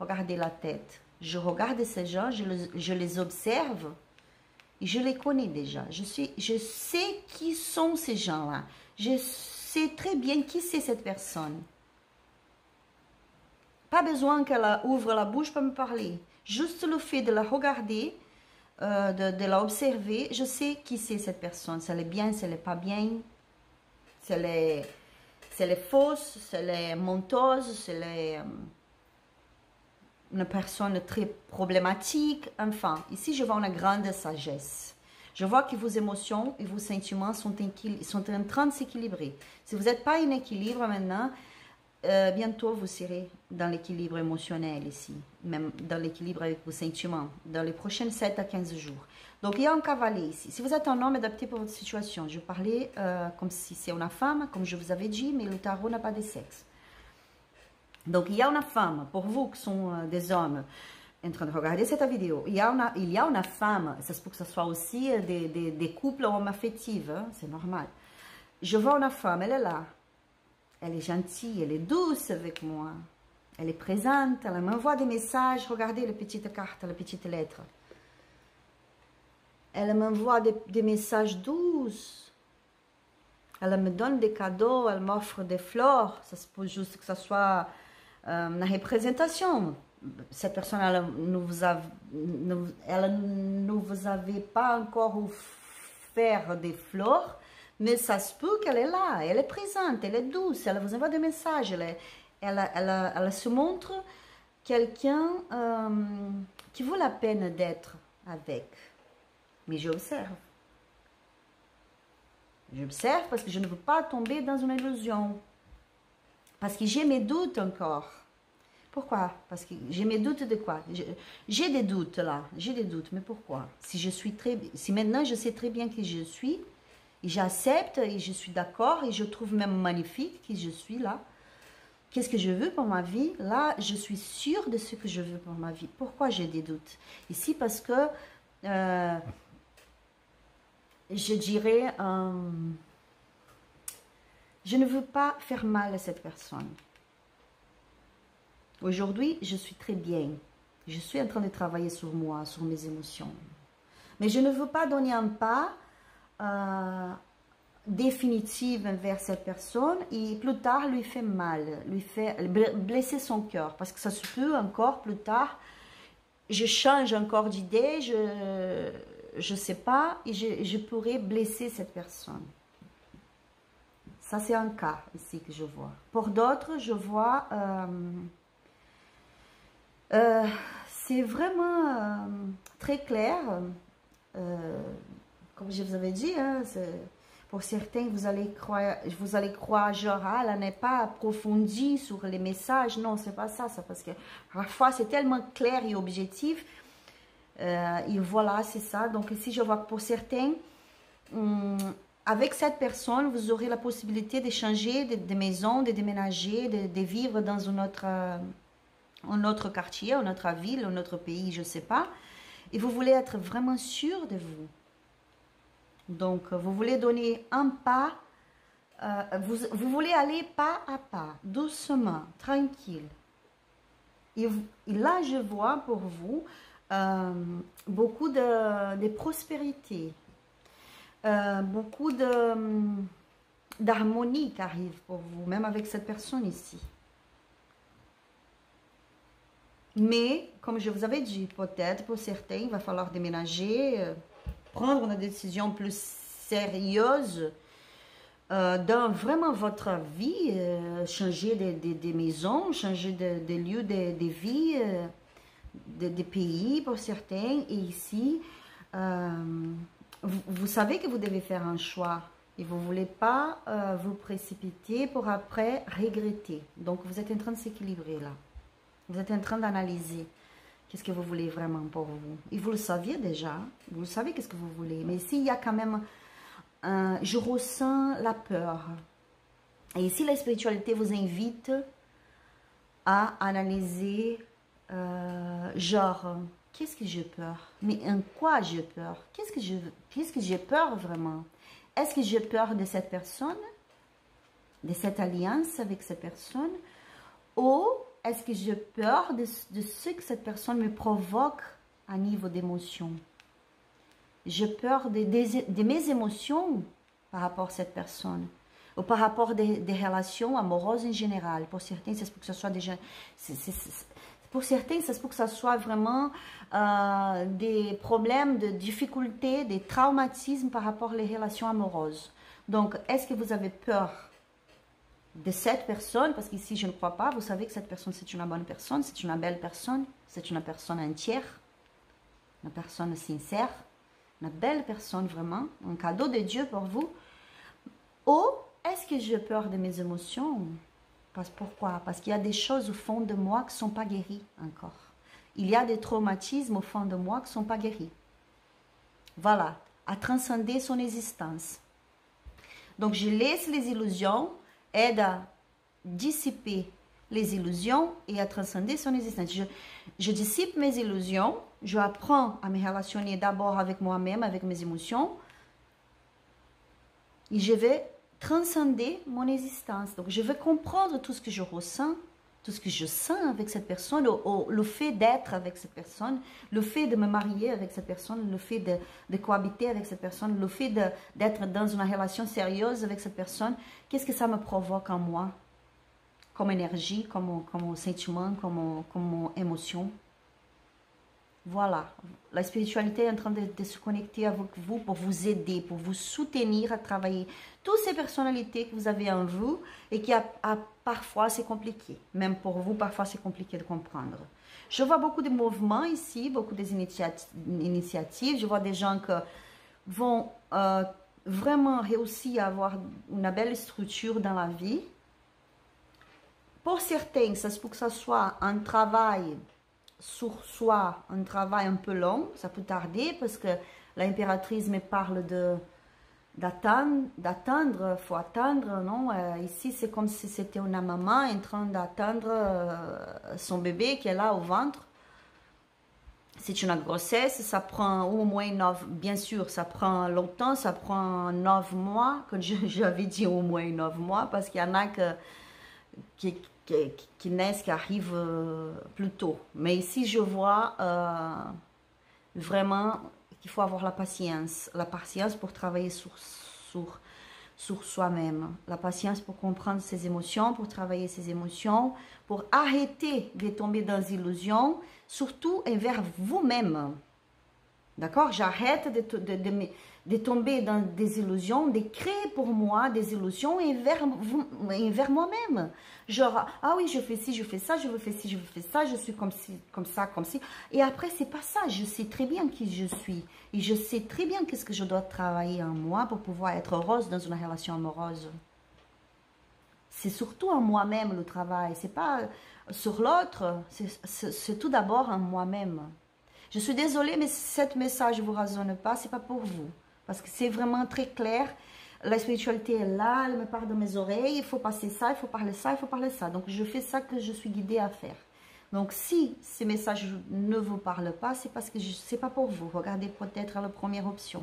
regarder la tête. Je regarde ces gens, je les observe et je les connais déjà. Je sais qui sont ces gens-là. Je sais très bien qui c'est cette personne. Pas besoin qu'elle ouvre la bouche pour me parler. Juste le fait de la regarder, de la observer, je sais qui c'est cette personne. Si elle est bien, si elle n'est pas bien, si elle est fausse, si elle est menteuse, si elle est une personne très problématique. Enfin, ici, je vois une grande sagesse. Je vois que vos émotions et vos sentiments sont en train de s'équilibrer. Si vous n'êtes pas en équilibre maintenant, bientôt vous serez dans l'équilibre émotionnel ici, même dans l'équilibre avec vos sentiments, dans les prochaines 7 à 15 jours. Donc, il y a un cavalier ici. Si vous êtes un homme adapté pour votre situation, je parlais comme si c'est une femme, comme je vous avais dit, mais le tarot n'a pas de sexe. Donc, il y a une femme, pour vous qui sont des hommes, en train de regarder cette vidéo, il y a une femme, ça se peut que ce soit aussi des couples homo-affectifs, hein, c'est normal. Je vois une femme, elle est là. Elle est gentille, elle est douce avec moi. Elle est présente, elle m'envoie des messages. Regardez les petites cartes, les petites lettres. Elle m'envoie des messages douces. Elle me donne des cadeaux, elle m'offre des fleurs. Ça se peut juste que ce soit une représentation. Cette personne, elle ne vous avait pas encore offert des fleurs. Mais ça se peut qu'elle est là, elle est présente, elle est douce, elle vous envoie des messages, elle se montre quelqu'un qui vaut la peine d'être avec. Mais j'observe. J'observe parce que je ne veux pas tomber dans une illusion. Parce que j'ai mes doutes encore. Pourquoi? Parce que j'ai mes doutes de quoi? J'ai des doutes là, j'ai des doutes, mais pourquoi? Si maintenant je sais très bien qui je suis, et j'accepte et je suis d'accord et je trouve même magnifique que je suis là. Qu'est-ce que je veux pour ma vie? Là, je suis sûre de ce que je veux pour ma vie. Pourquoi j'ai des doutes? Ici, parce que je dirais, je ne veux pas faire mal à cette personne. Aujourd'hui, je suis très bien. Je suis en train de travailler sur moi, sur mes émotions. Mais je ne veux pas donner un pas définitive envers cette personne et plus tard lui fait mal, lui fait blesser son cœur. Parce que ça se peut encore plus tard, je change encore d'idée, je sais pas, et je pourrais blesser cette personne. Ça, c'est un cas ici que je vois. Pour d'autres, je vois... c'est vraiment très clair. Comme je vous avais dit, hein, pour certains, vous allez croire, genre, ah, elle n'est pas approfondie sur les messages. Non, c'est pas ça. C'est parce que parfois, c'est tellement clair et objectif. Et voilà, c'est ça. Donc ici, je vois que pour certains, avec cette personne, vous aurez la possibilité de changer de maison, de déménager, de vivre dans un autre quartier, une autre ville, un autre pays, je ne sais pas. Et vous voulez être vraiment sûr de vous. Donc, vous voulez donner un pas, vous voulez aller pas à pas, doucement, tranquille. Et là, je vois pour vous beaucoup de prospérité, beaucoup d'harmonie qui arrive pour vous, même avec cette personne ici. Mais, comme je vous avais dit, peut-être pour certains, il va falloir déménager, prendre une décision plus sérieuse dans vraiment votre vie, changer de maison, changer de lieu de vie, de pays pour certains. Et ici, vous savez que vous devez faire un choix et vous ne voulez pas vous précipiter pour après regretter. Donc, vous êtes en train de s'équilibrer là. Vous êtes en train d'analyser qu'est-ce que vous voulez vraiment pour vous. Et vous le saviez déjà, vous savez qu'est-ce que vous voulez. Mais ici, il y a quand même, je ressens la peur. Et ici, la spiritualité vous invite à analyser, genre, Qu'est-ce que j'ai peur? Mais en quoi j'ai peur? Qu'est-ce que j'ai peur vraiment? Est-ce que j'ai peur de cette personne? De cette alliance avec cette personne? Ou est-ce que j'ai peur de ce que cette personne me provoque à niveau d'émotion? J'ai peur de mes émotions par rapport à cette personne. Ou par rapport des relations amoureuses en général. Pour certains, c'est pour que ce soit déjà... Pour certains, c'est pour que ce soit vraiment des problèmes, de difficultés, des traumatismes par rapport aux relations amoureuses. Donc, est-ce que vous avez peur de cette personne? Parce qu'ici, je ne crois pas. Vous savez que cette personne, c'est une bonne personne, c'est une belle personne, c'est une personne entière, une personne sincère, une belle personne vraiment, un cadeau de Dieu pour vous. Ou est-ce que j'ai peur de mes émotions? Pourquoi? Parce qu'il y a des choses au fond de moi qui ne sont pas guéries encore. Il y a des traumatismes au fond de moi qui ne sont pas guéris. Voilà, à transcender son existence. Donc, je laisse les illusions, aide à dissiper les illusions et à transcender son existence. Je dissipe mes illusions, je apprends à me relationner d'abord avec moi-même, avec mes émotions, et je vais transcender mon existence. Donc, je vais comprendre tout ce que je ressens, tout ce que je sens avec cette personne, le fait d'être avec cette personne, le fait de me marier avec cette personne, le fait de cohabiter avec cette personne, le fait d'être dans une relation sérieuse avec cette personne. Qu'est-ce que ça me provoque en moi? Comme énergie, comme sentiment, comme émotion. Voilà, la spiritualité est en train de se connecter avec vous pour vous aider, pour vous soutenir à travailler toutes ces personnalités que vous avez en vous et qui parfois c'est compliqué. Même pour vous, parfois c'est compliqué de comprendre. Je vois beaucoup de mouvements ici, beaucoup des initiatives. Je vois des gens qui vont vraiment réussir à avoir une belle structure dans la vie. Pour certains, c'est pour que ce soit un travail sur soi, un travail un peu long, ça peut tarder parce que l'impératrice me parle d'attendre, faut attendre, non? Ici, c'est comme si c'était une maman en train d'attendre son bébé qui est là au ventre. C'est une grossesse, ça prend au moins 9, bien sûr, ça prend longtemps, ça prend 9 mois, comme j'avais dit au moins 9 mois, parce qu'il y en a qui naissent, qui arrivent plus tôt. Mais ici, je vois vraiment qu'il faut avoir la patience pour travailler sur soi-même, la patience pour comprendre ses émotions, pour travailler ses émotions, pour arrêter de tomber dans l'illusion, surtout envers vous-même. D'accord? J'arrête de tomber dans des illusions, de créer pour moi des illusions envers moi-même. Genre, ah oui, je fais ci, je fais ça, je fais ci, je fais ça, je suis comme ci, comme ça, comme ci. Et après, c'est pas ça. Je sais très bien qui je suis. Et je sais très bien qu'est-ce que je dois travailler en moi pour pouvoir être heureuse dans une relation amoureuse. C'est surtout en moi-même le travail. C'est pas sur l'autre. C'est tout d'abord en moi-même. Je suis désolée, mais ce message ne vous résonne pas, ce n'est pas pour vous. Parce que c'est vraiment très clair. La spiritualité est là, elle me parle dans mes oreilles, il faut passer ça, il faut parler ça, il faut parler ça. Donc, je fais ça que je suis guidée à faire. Donc, si ces messages ne vous parlent pas, c'est parce que ce n'est pas pour vous. Regardez peut-être la première option.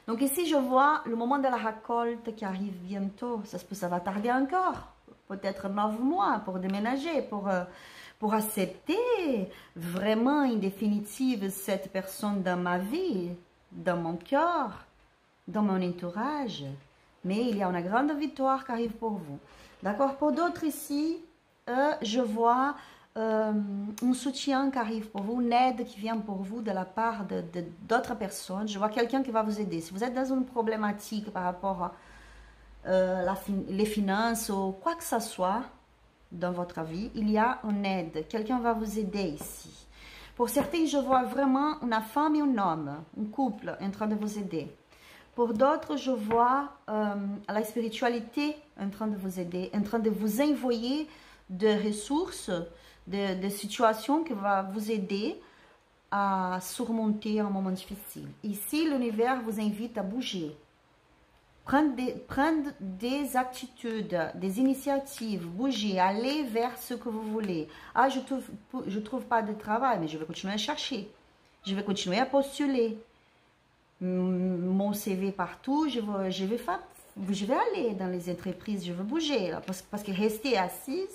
Donc, ici, je vois le moment de la récolte qui arrive bientôt. Ça va tarder encore. Peut-être 9 mois pour déménager, pour accepter vraiment en définitive cette personne dans ma vie, dans mon cœur, dans mon entourage. Mais il y a une grande victoire qui arrive pour vous. D'accord? Pour d'autres ici, je vois un soutien qui arrive pour vous, une aide qui vient pour vous de la part d'autres personnes. Je vois quelqu'un qui va vous aider. Si vous êtes dans une problématique par rapport à les finances ou quoi que ce soit, dans votre vie, il y a une aide. Quelqu'un va vous aider ici. Pour certains, je vois vraiment une femme et un homme, un couple en train de vous aider. Pour d'autres, je vois la spiritualité en train de vous aider, en train de vous envoyer des ressources, des situations qui vont vous aider à surmonter un moment difficile. Ici, l'univers vous invite à bouger. Prendre des attitudes, des initiatives, bouger, aller vers ce que vous voulez. Ah, je trouve pas de travail, mais je vais continuer à chercher. Je vais continuer à postuler. Mon CV partout, je vais aller dans les entreprises, je veux bouger. Là, parce que rester assis,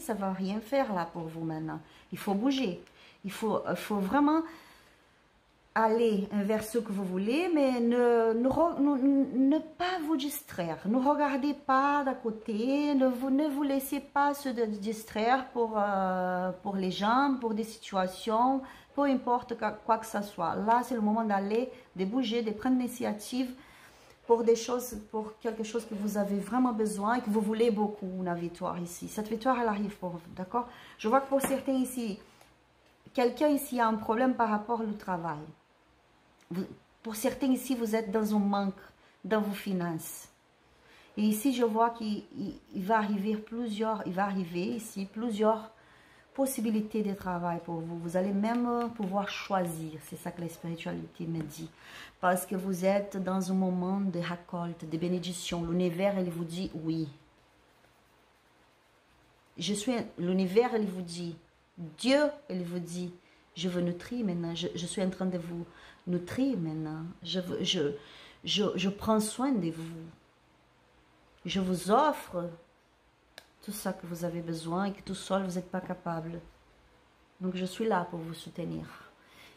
ça va rien faire là pour vous maintenant. Il faut bouger. Il faut vraiment aller vers ce que vous voulez, mais ne pas vous distraire. Ne regardez pas d'à côté, ne vous laissez pas se distraire pour les gens, pour des situations, peu importe quoi que ce soit. Là, c'est le moment d'aller, de bouger, de prendre l'initiative pour des choses, pour quelque chose que vous avez vraiment besoin et que vous voulez beaucoup, une victoire ici. Cette victoire, elle arrive pour vous, d'accord? Je vois que pour certains ici, quelqu'un ici a un problème par rapport au travail. Pour certains ici, vous êtes dans un manque dans vos finances. Et ici, je vois qu'il va arriver ici plusieurs possibilités de travail pour vous. Vous allez même pouvoir choisir. C'est ça que la spiritualité me dit. Parce que vous êtes dans un moment de récolte, de bénédiction. L'univers, il vous dit oui. L'univers, il vous dit. Dieu, il vous dit. Je veux nutrir maintenant. Je suis en train de vous nutrir maintenant. Je prends soin de vous. Je vous offre tout ça que vous avez besoin et que tout seul, vous n'êtes pas capable. Donc, je suis là pour vous soutenir.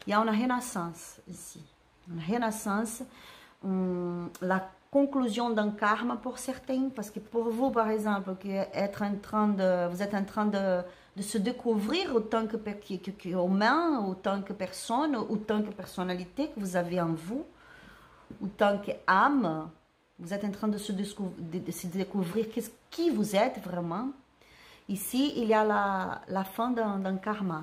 Il y a une renaissance ici. Une renaissance, la conclusion d'un karma pour certains. Parce que pour vous, par exemple, vous êtes en train de se découvrir autant qu'humain, autant que personne, autant que personnalité que vous avez en vous, autant qu'âme. Vous êtes en train de se découvrir qui vous êtes vraiment. Ici, il y a la fin d'un karma.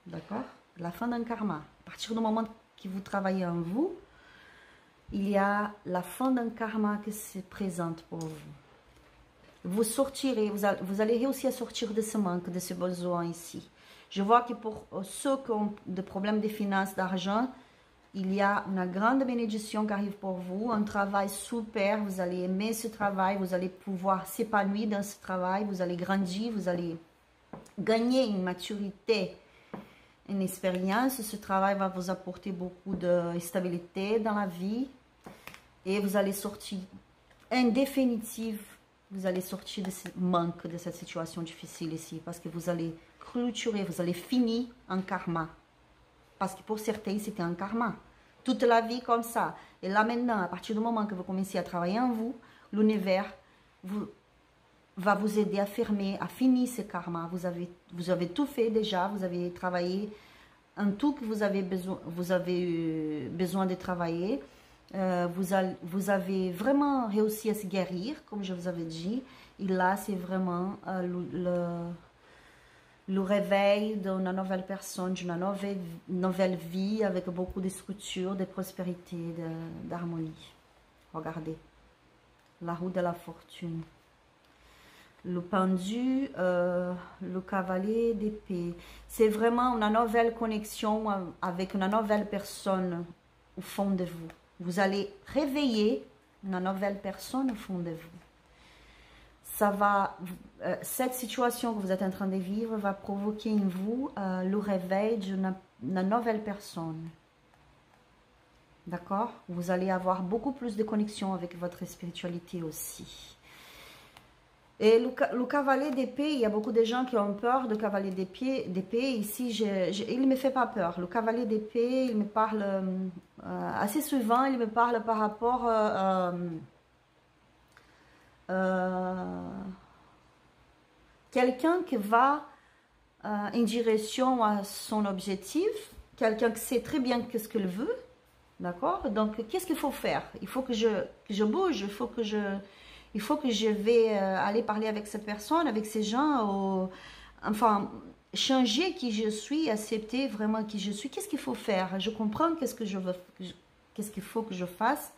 D'accord? La fin d'un karma. À partir du moment que vous travaillez en vous, il y a la fin d'un karma qui se présente pour vous. Vous sortirez, vous allez réussir à sortir de ce manque, de ce besoin ici. Je vois que pour ceux qui ont des problèmes de finances, d'argent, il y a une grande bénédiction qui arrive pour vous, un travail super, vous allez aimer ce travail, vous allez pouvoir s'épanouir dans ce travail, vous allez grandir, vous allez gagner une maturité, une expérience. Ce travail va vous apporter beaucoup de stabilité dans la vie et vous allez sortir en définitive. Vous allez sortir de ce manque, de cette situation difficile ici. Parce que vous allez clôturer, vous allez finir en karma. Parce que pour certains, c'était un karma. Toute la vie comme ça. Et là maintenant, à partir du moment que vous commencez à travailler en vous, l'univers va vous aider à fermer, à finir ce karma. Vous avez tout fait déjà. Vous avez travaillé en tout que vous avez besoin de travailler. Vous avez vraiment réussi à se guérir, comme je vous avais dit. Et là, c'est vraiment le réveil d'une nouvelle personne, d'une nouvelle vie avec beaucoup de structure, de prospérité, d'harmonie. Regardez, la roue de la fortune. Le pendu, le cavalier d'épée. C'est vraiment une nouvelle connexion avec une nouvelle personne au fond de vous. Vous allez réveiller une nouvelle personne au fond de vous. Cette situation que vous êtes en train de vivre va provoquer en vous le réveil d'une nouvelle personne. D'accord? Vous allez avoir beaucoup plus de connexion avec votre spiritualité aussi. Et le cavalier d'épée, il y a beaucoup de gens qui ont peur de cavalier d'épée. Ici, il ne me fait pas peur. Le cavalier d'épée, il me parle assez souvent, il me parle par rapport quelqu'un qui va en direction à son objectif, quelqu'un qui sait très bien ce qu'il veut. D'accord? Donc, qu'est-ce qu'il faut faire? Il faut que je bouge, il faut que je vais aller parler avec cette personne, avec ces gens, enfin, changer qui je suis, accepter vraiment qui je suis. Qu'est-ce qu'il faut faire? Je comprends qu'est-ce qu'il faut que je fasse.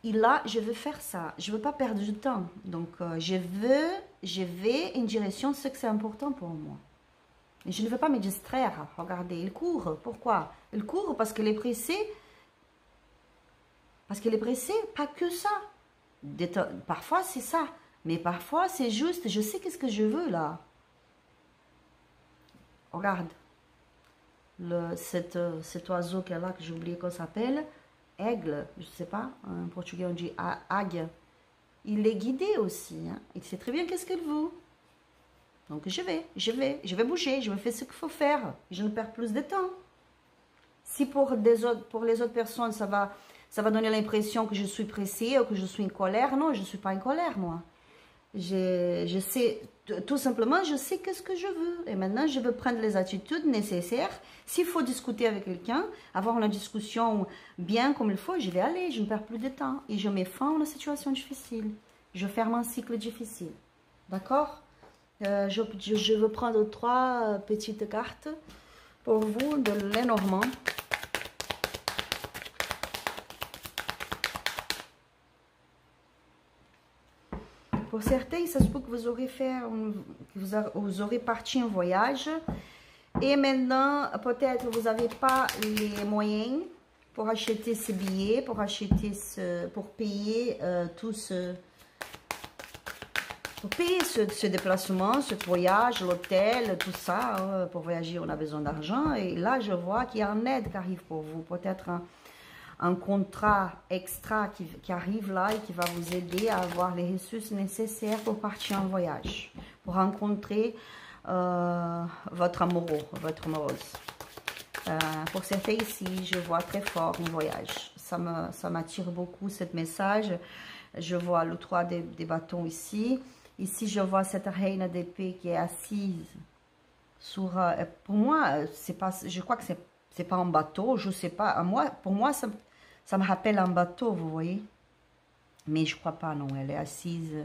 Et là, je veux faire ça. Je ne veux pas perdre du temps. Donc, je vais en direction de ce que c'est important pour moi. Et je ne veux pas me distraire. Regardez, il court. Pourquoi? Il court parce qu'il est pressé Parce qu'elle est pressée, pas que ça. Parfois, c'est ça. Mais parfois, c'est juste, je sais qu'est-ce que je veux, là. Regarde. Cet oiseau qu'elle a, que j'ai oublié comment ça s'appelle. Aigle, je ne sais pas. En portugais, on dit águia. Il est guidé aussi. Hein. Il sait très bien qu'est-ce qu'il veut. Donc, je vais bouger. Je vais faire ce qu'il faut faire. Je ne perds plus de temps. Si pour les autres personnes, ça va donner l'impression que je suis pressée ou que je suis en colère. Non, je ne suis pas en colère, moi. Je sais, tout simplement, je sais qu'est-ce que je veux. Et maintenant, je veux prendre les attitudes nécessaires. S'il faut discuter avec quelqu'un, avoir une discussion bien comme il faut, je vais aller. Je ne perds plus de temps. Et je mets fin à une situation difficile. Je ferme un cycle difficile. D'accord? Je veux prendre 3 petites cartes pour vous de Lenormand. Pour certains, ça se peut que vous aurez vous aurez parti en voyage et maintenant, peut-être vous n'avez pas les moyens pour acheter ce billet, pour payer ce déplacement, ce voyage, l'hôtel, tout ça. Pour voyager, on a besoin d'argent. Et là, je vois qu'il y a une aide qui arrive pour vous. Peut-être un contrat extra qui arrive là et qui va vous aider à avoir les ressources nécessaires pour partir en voyage. Pour rencontrer votre amoureux, votre amoureuse. Pour certains ici, je vois très fort un voyage. Ça m'attire beaucoup, ce message. Je vois le 3 des bâtons ici. Ici, je vois cette reine d'épée qui est assise sur... pour moi, je crois que c'est pas un bateau, je sais pas. Pour moi, ça me rappelle un bateau, vous voyez. Mais je crois pas, non. Elle est assise.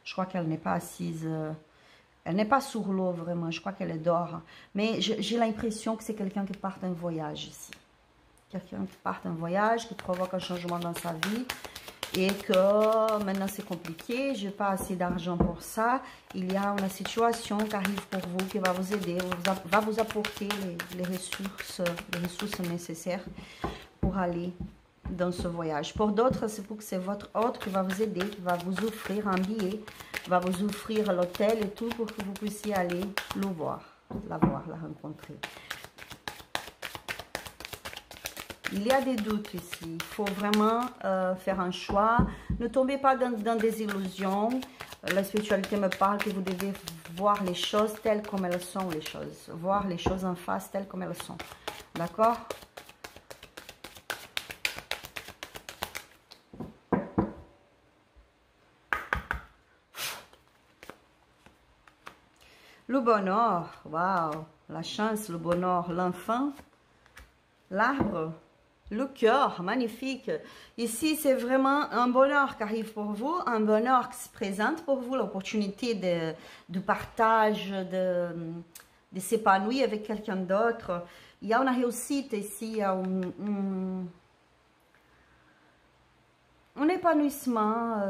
Je crois qu'elle n'est pas assise... elle n'est pas sur l'eau, vraiment. Je crois qu'elle dort. Mais j'ai l'impression que c'est quelqu'un qui part en voyage ici. Quelqu'un qui part en voyage, qui provoque un changement dans sa vie. Et que maintenant c'est compliqué, je n'ai pas assez d'argent pour ça. Il y a une situation qui arrive pour vous, qui va vous aider, va vous apporter les ressources nécessaires pour aller dans ce voyage. Pour d'autres, c'est pour que c'est votre hôte qui va vous aider, qui va vous offrir un billet, va vous offrir l'hôtel et tout pour que vous puissiez aller la voir, la rencontrer. Il y a des doutes ici. Il faut vraiment faire un choix. Ne tombez pas dans des illusions. La spiritualité me parle que vous devez voir les choses telles comme elles sont, les choses. Voir les choses en face telles comme elles sont. D'accord? Le bonheur. Waouh! La chance, le bonheur, l'enfant, l'arbre. Le cœur, magnifique. Ici, c'est vraiment un bonheur qui arrive pour vous, un bonheur qui se présente pour vous, l'opportunité de partage, de s'épanouir avec quelqu'un d'autre. Il y a une réussite ici, il y a un épanouissement.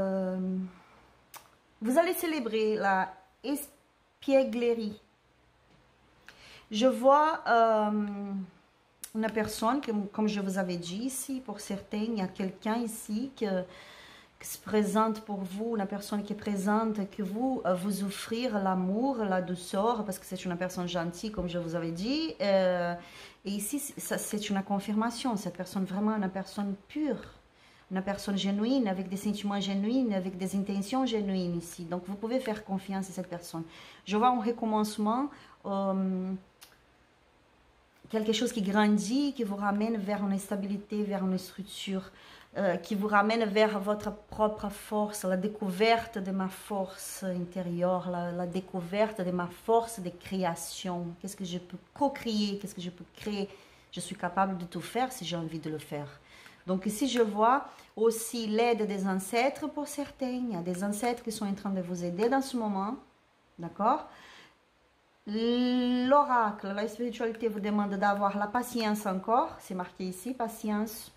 Vous allez célébrer la espièglerie. Je vois... une personne, comme je vous avais dit ici, pour certains, il y a quelqu'un ici qui se présente pour vous, une personne qui est présente, que vous offrir l'amour, la douceur, parce que c'est une personne gentille, comme je vous avais dit. Et ici, c'est une confirmation, cette personne, vraiment une personne pure, une personne genuine, avec des sentiments genuins, avec des intentions genuines ici. Donc, vous pouvez faire confiance à cette personne. Je vois un recommencement... quelque chose qui grandit, qui vous ramène vers une stabilité, vers une structure, qui vous ramène vers votre propre force, la découverte de ma force intérieure, la découverte de ma force de création. Qu'est-ce que je peux co-créer, qu'est-ce que je peux créer. Je suis capable de tout faire si j'ai envie de le faire. Donc ici, je vois aussi l'aide des ancêtres pour certains. Il y a des ancêtres qui sont en train de vous aider dans ce moment. D'accord ? L'oracle, la spiritualité vous demande d'avoir la patience encore. C'est marqué ici, patience.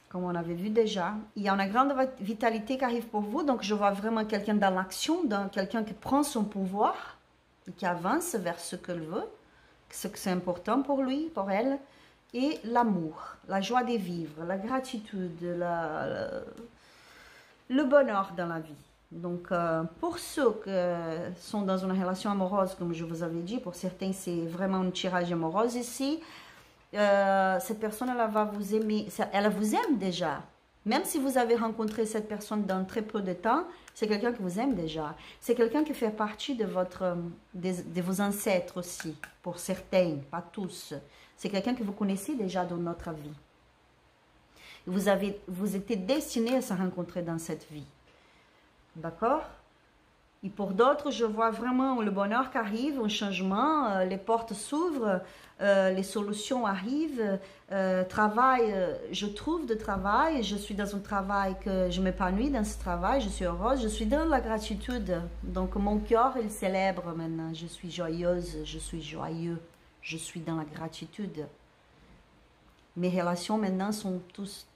Comme on avait vu déjà. Il y a une grande vitalité qui arrive pour vous. Donc, je vois vraiment quelqu'un dans l'action, quelqu'un qui prend son pouvoir et qui avance vers ce qu'il veut. Ce que c'est important pour lui, pour elle. et l'amour, la joie de vivre, la gratitude, le bonheur dans la vie. Donc, pour ceux qui sont dans une relation amoureuse, comme je vous avais dit, pour certains, c'est vraiment un tirage amoureux ici. Cette personne, elle va vous aimer, elle vous aime déjà. Même si vous avez rencontré cette personne dans très peu de temps, c'est quelqu'un qui vous aime déjà. C'est quelqu'un qui fait partie de vos ancêtres aussi, pour certains, pas tous. C'est quelqu'un que vous connaissez déjà dans notre vie. Vous étiez destiné à se rencontrer dans cette vie. D'accord? Et pour d'autres, je vois vraiment le bonheur qui arrive, un changement, les portes s'ouvrent, les solutions arrivent, travail, je trouve de travail, je suis dans un travail que je m'épanouis dans ce travail, je suis heureuse, je suis dans la gratitude. Donc mon cœur, il célèbre maintenant, je suis joyeuse, je suis joyeux, je suis dans la gratitude. Mes relations maintenant sont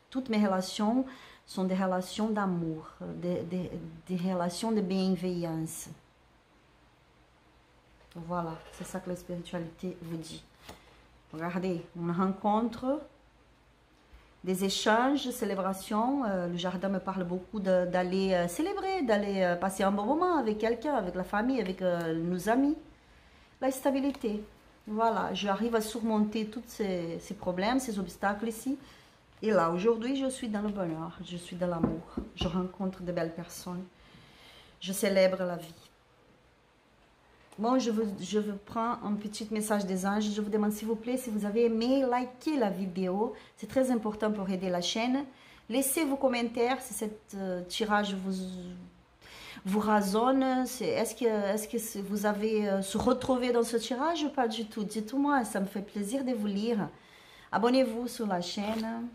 toutes mes relations sont des relations d'amour, des relations de bienveillance. Voilà, c'est ça que la spiritualité vous dit. Regardez, une rencontre, des échanges, célébrations. Le jardin me parle beaucoup d'aller célébrer, d'aller passer un bon moment avec quelqu'un, avec la famille, avec nos amis. La stabilité. Voilà, j'arrive à surmonter tous ces problèmes, ces obstacles ici. Et là, aujourd'hui, je suis dans le bonheur, je suis dans l'amour. Je rencontre de belles personnes. Je célèbre la vie. Bon, je vous prends un petit message des anges. Je vous demande, s'il vous plaît, si vous avez aimé, likez la vidéo. C'est très important pour aider la chaîne. Laissez vos commentaires si cette tirage vous résonne. Est-ce que vous avez se retrouvé dans ce tirage ou pas du tout? Dites-moi, ça me fait plaisir de vous lire. Abonnez-vous sur la chaîne,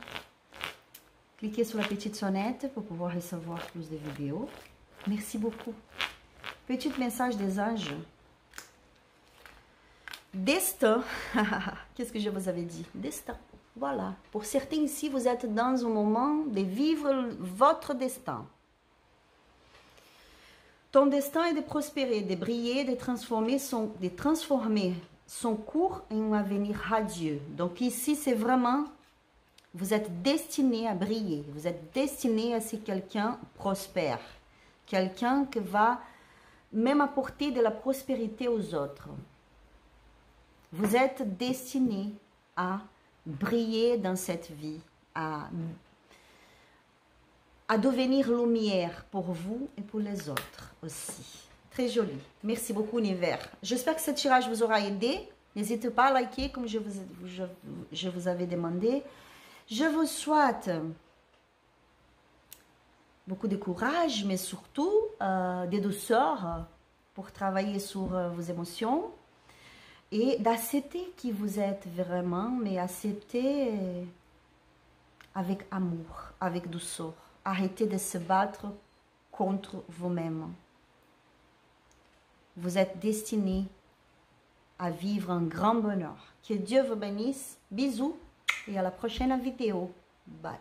cliquez sur la petite sonnette pour pouvoir recevoir plus de vidéos. Merci beaucoup. Petit message des anges. Destin. Qu'est-ce que je vous avais dit? Destin. Voilà. Pour certains ici, vous êtes dans un moment de vivre votre destin. Ton destin est de prospérer, de briller, de transformer son cours en un avenir radieux. Donc ici, c'est vraiment, vous êtes destiné à briller. Vous êtes destiné à ser quelqu'un prospère. Quelqu'un qui va même apporter de la prospérité aux autres. Vous êtes destiné à briller dans cette vie, à devenir lumière pour vous et pour les autres aussi. Très joli. Merci beaucoup, univers. J'espère que ce tirage vous aura aidé. N'hésitez pas à liker comme je vous avais demandé. Je vous souhaite beaucoup de courage, mais surtout de douceur pour travailler sur vos émotions et d'accepter qui vous êtes vraiment, mais accepter avec amour, avec douceur. Arrêtez de se battre contre vous-même. Vous êtes destiné à vivre un grand bonheur. Que Dieu vous bénisse. Bisous et à la prochaine vidéo. Bye.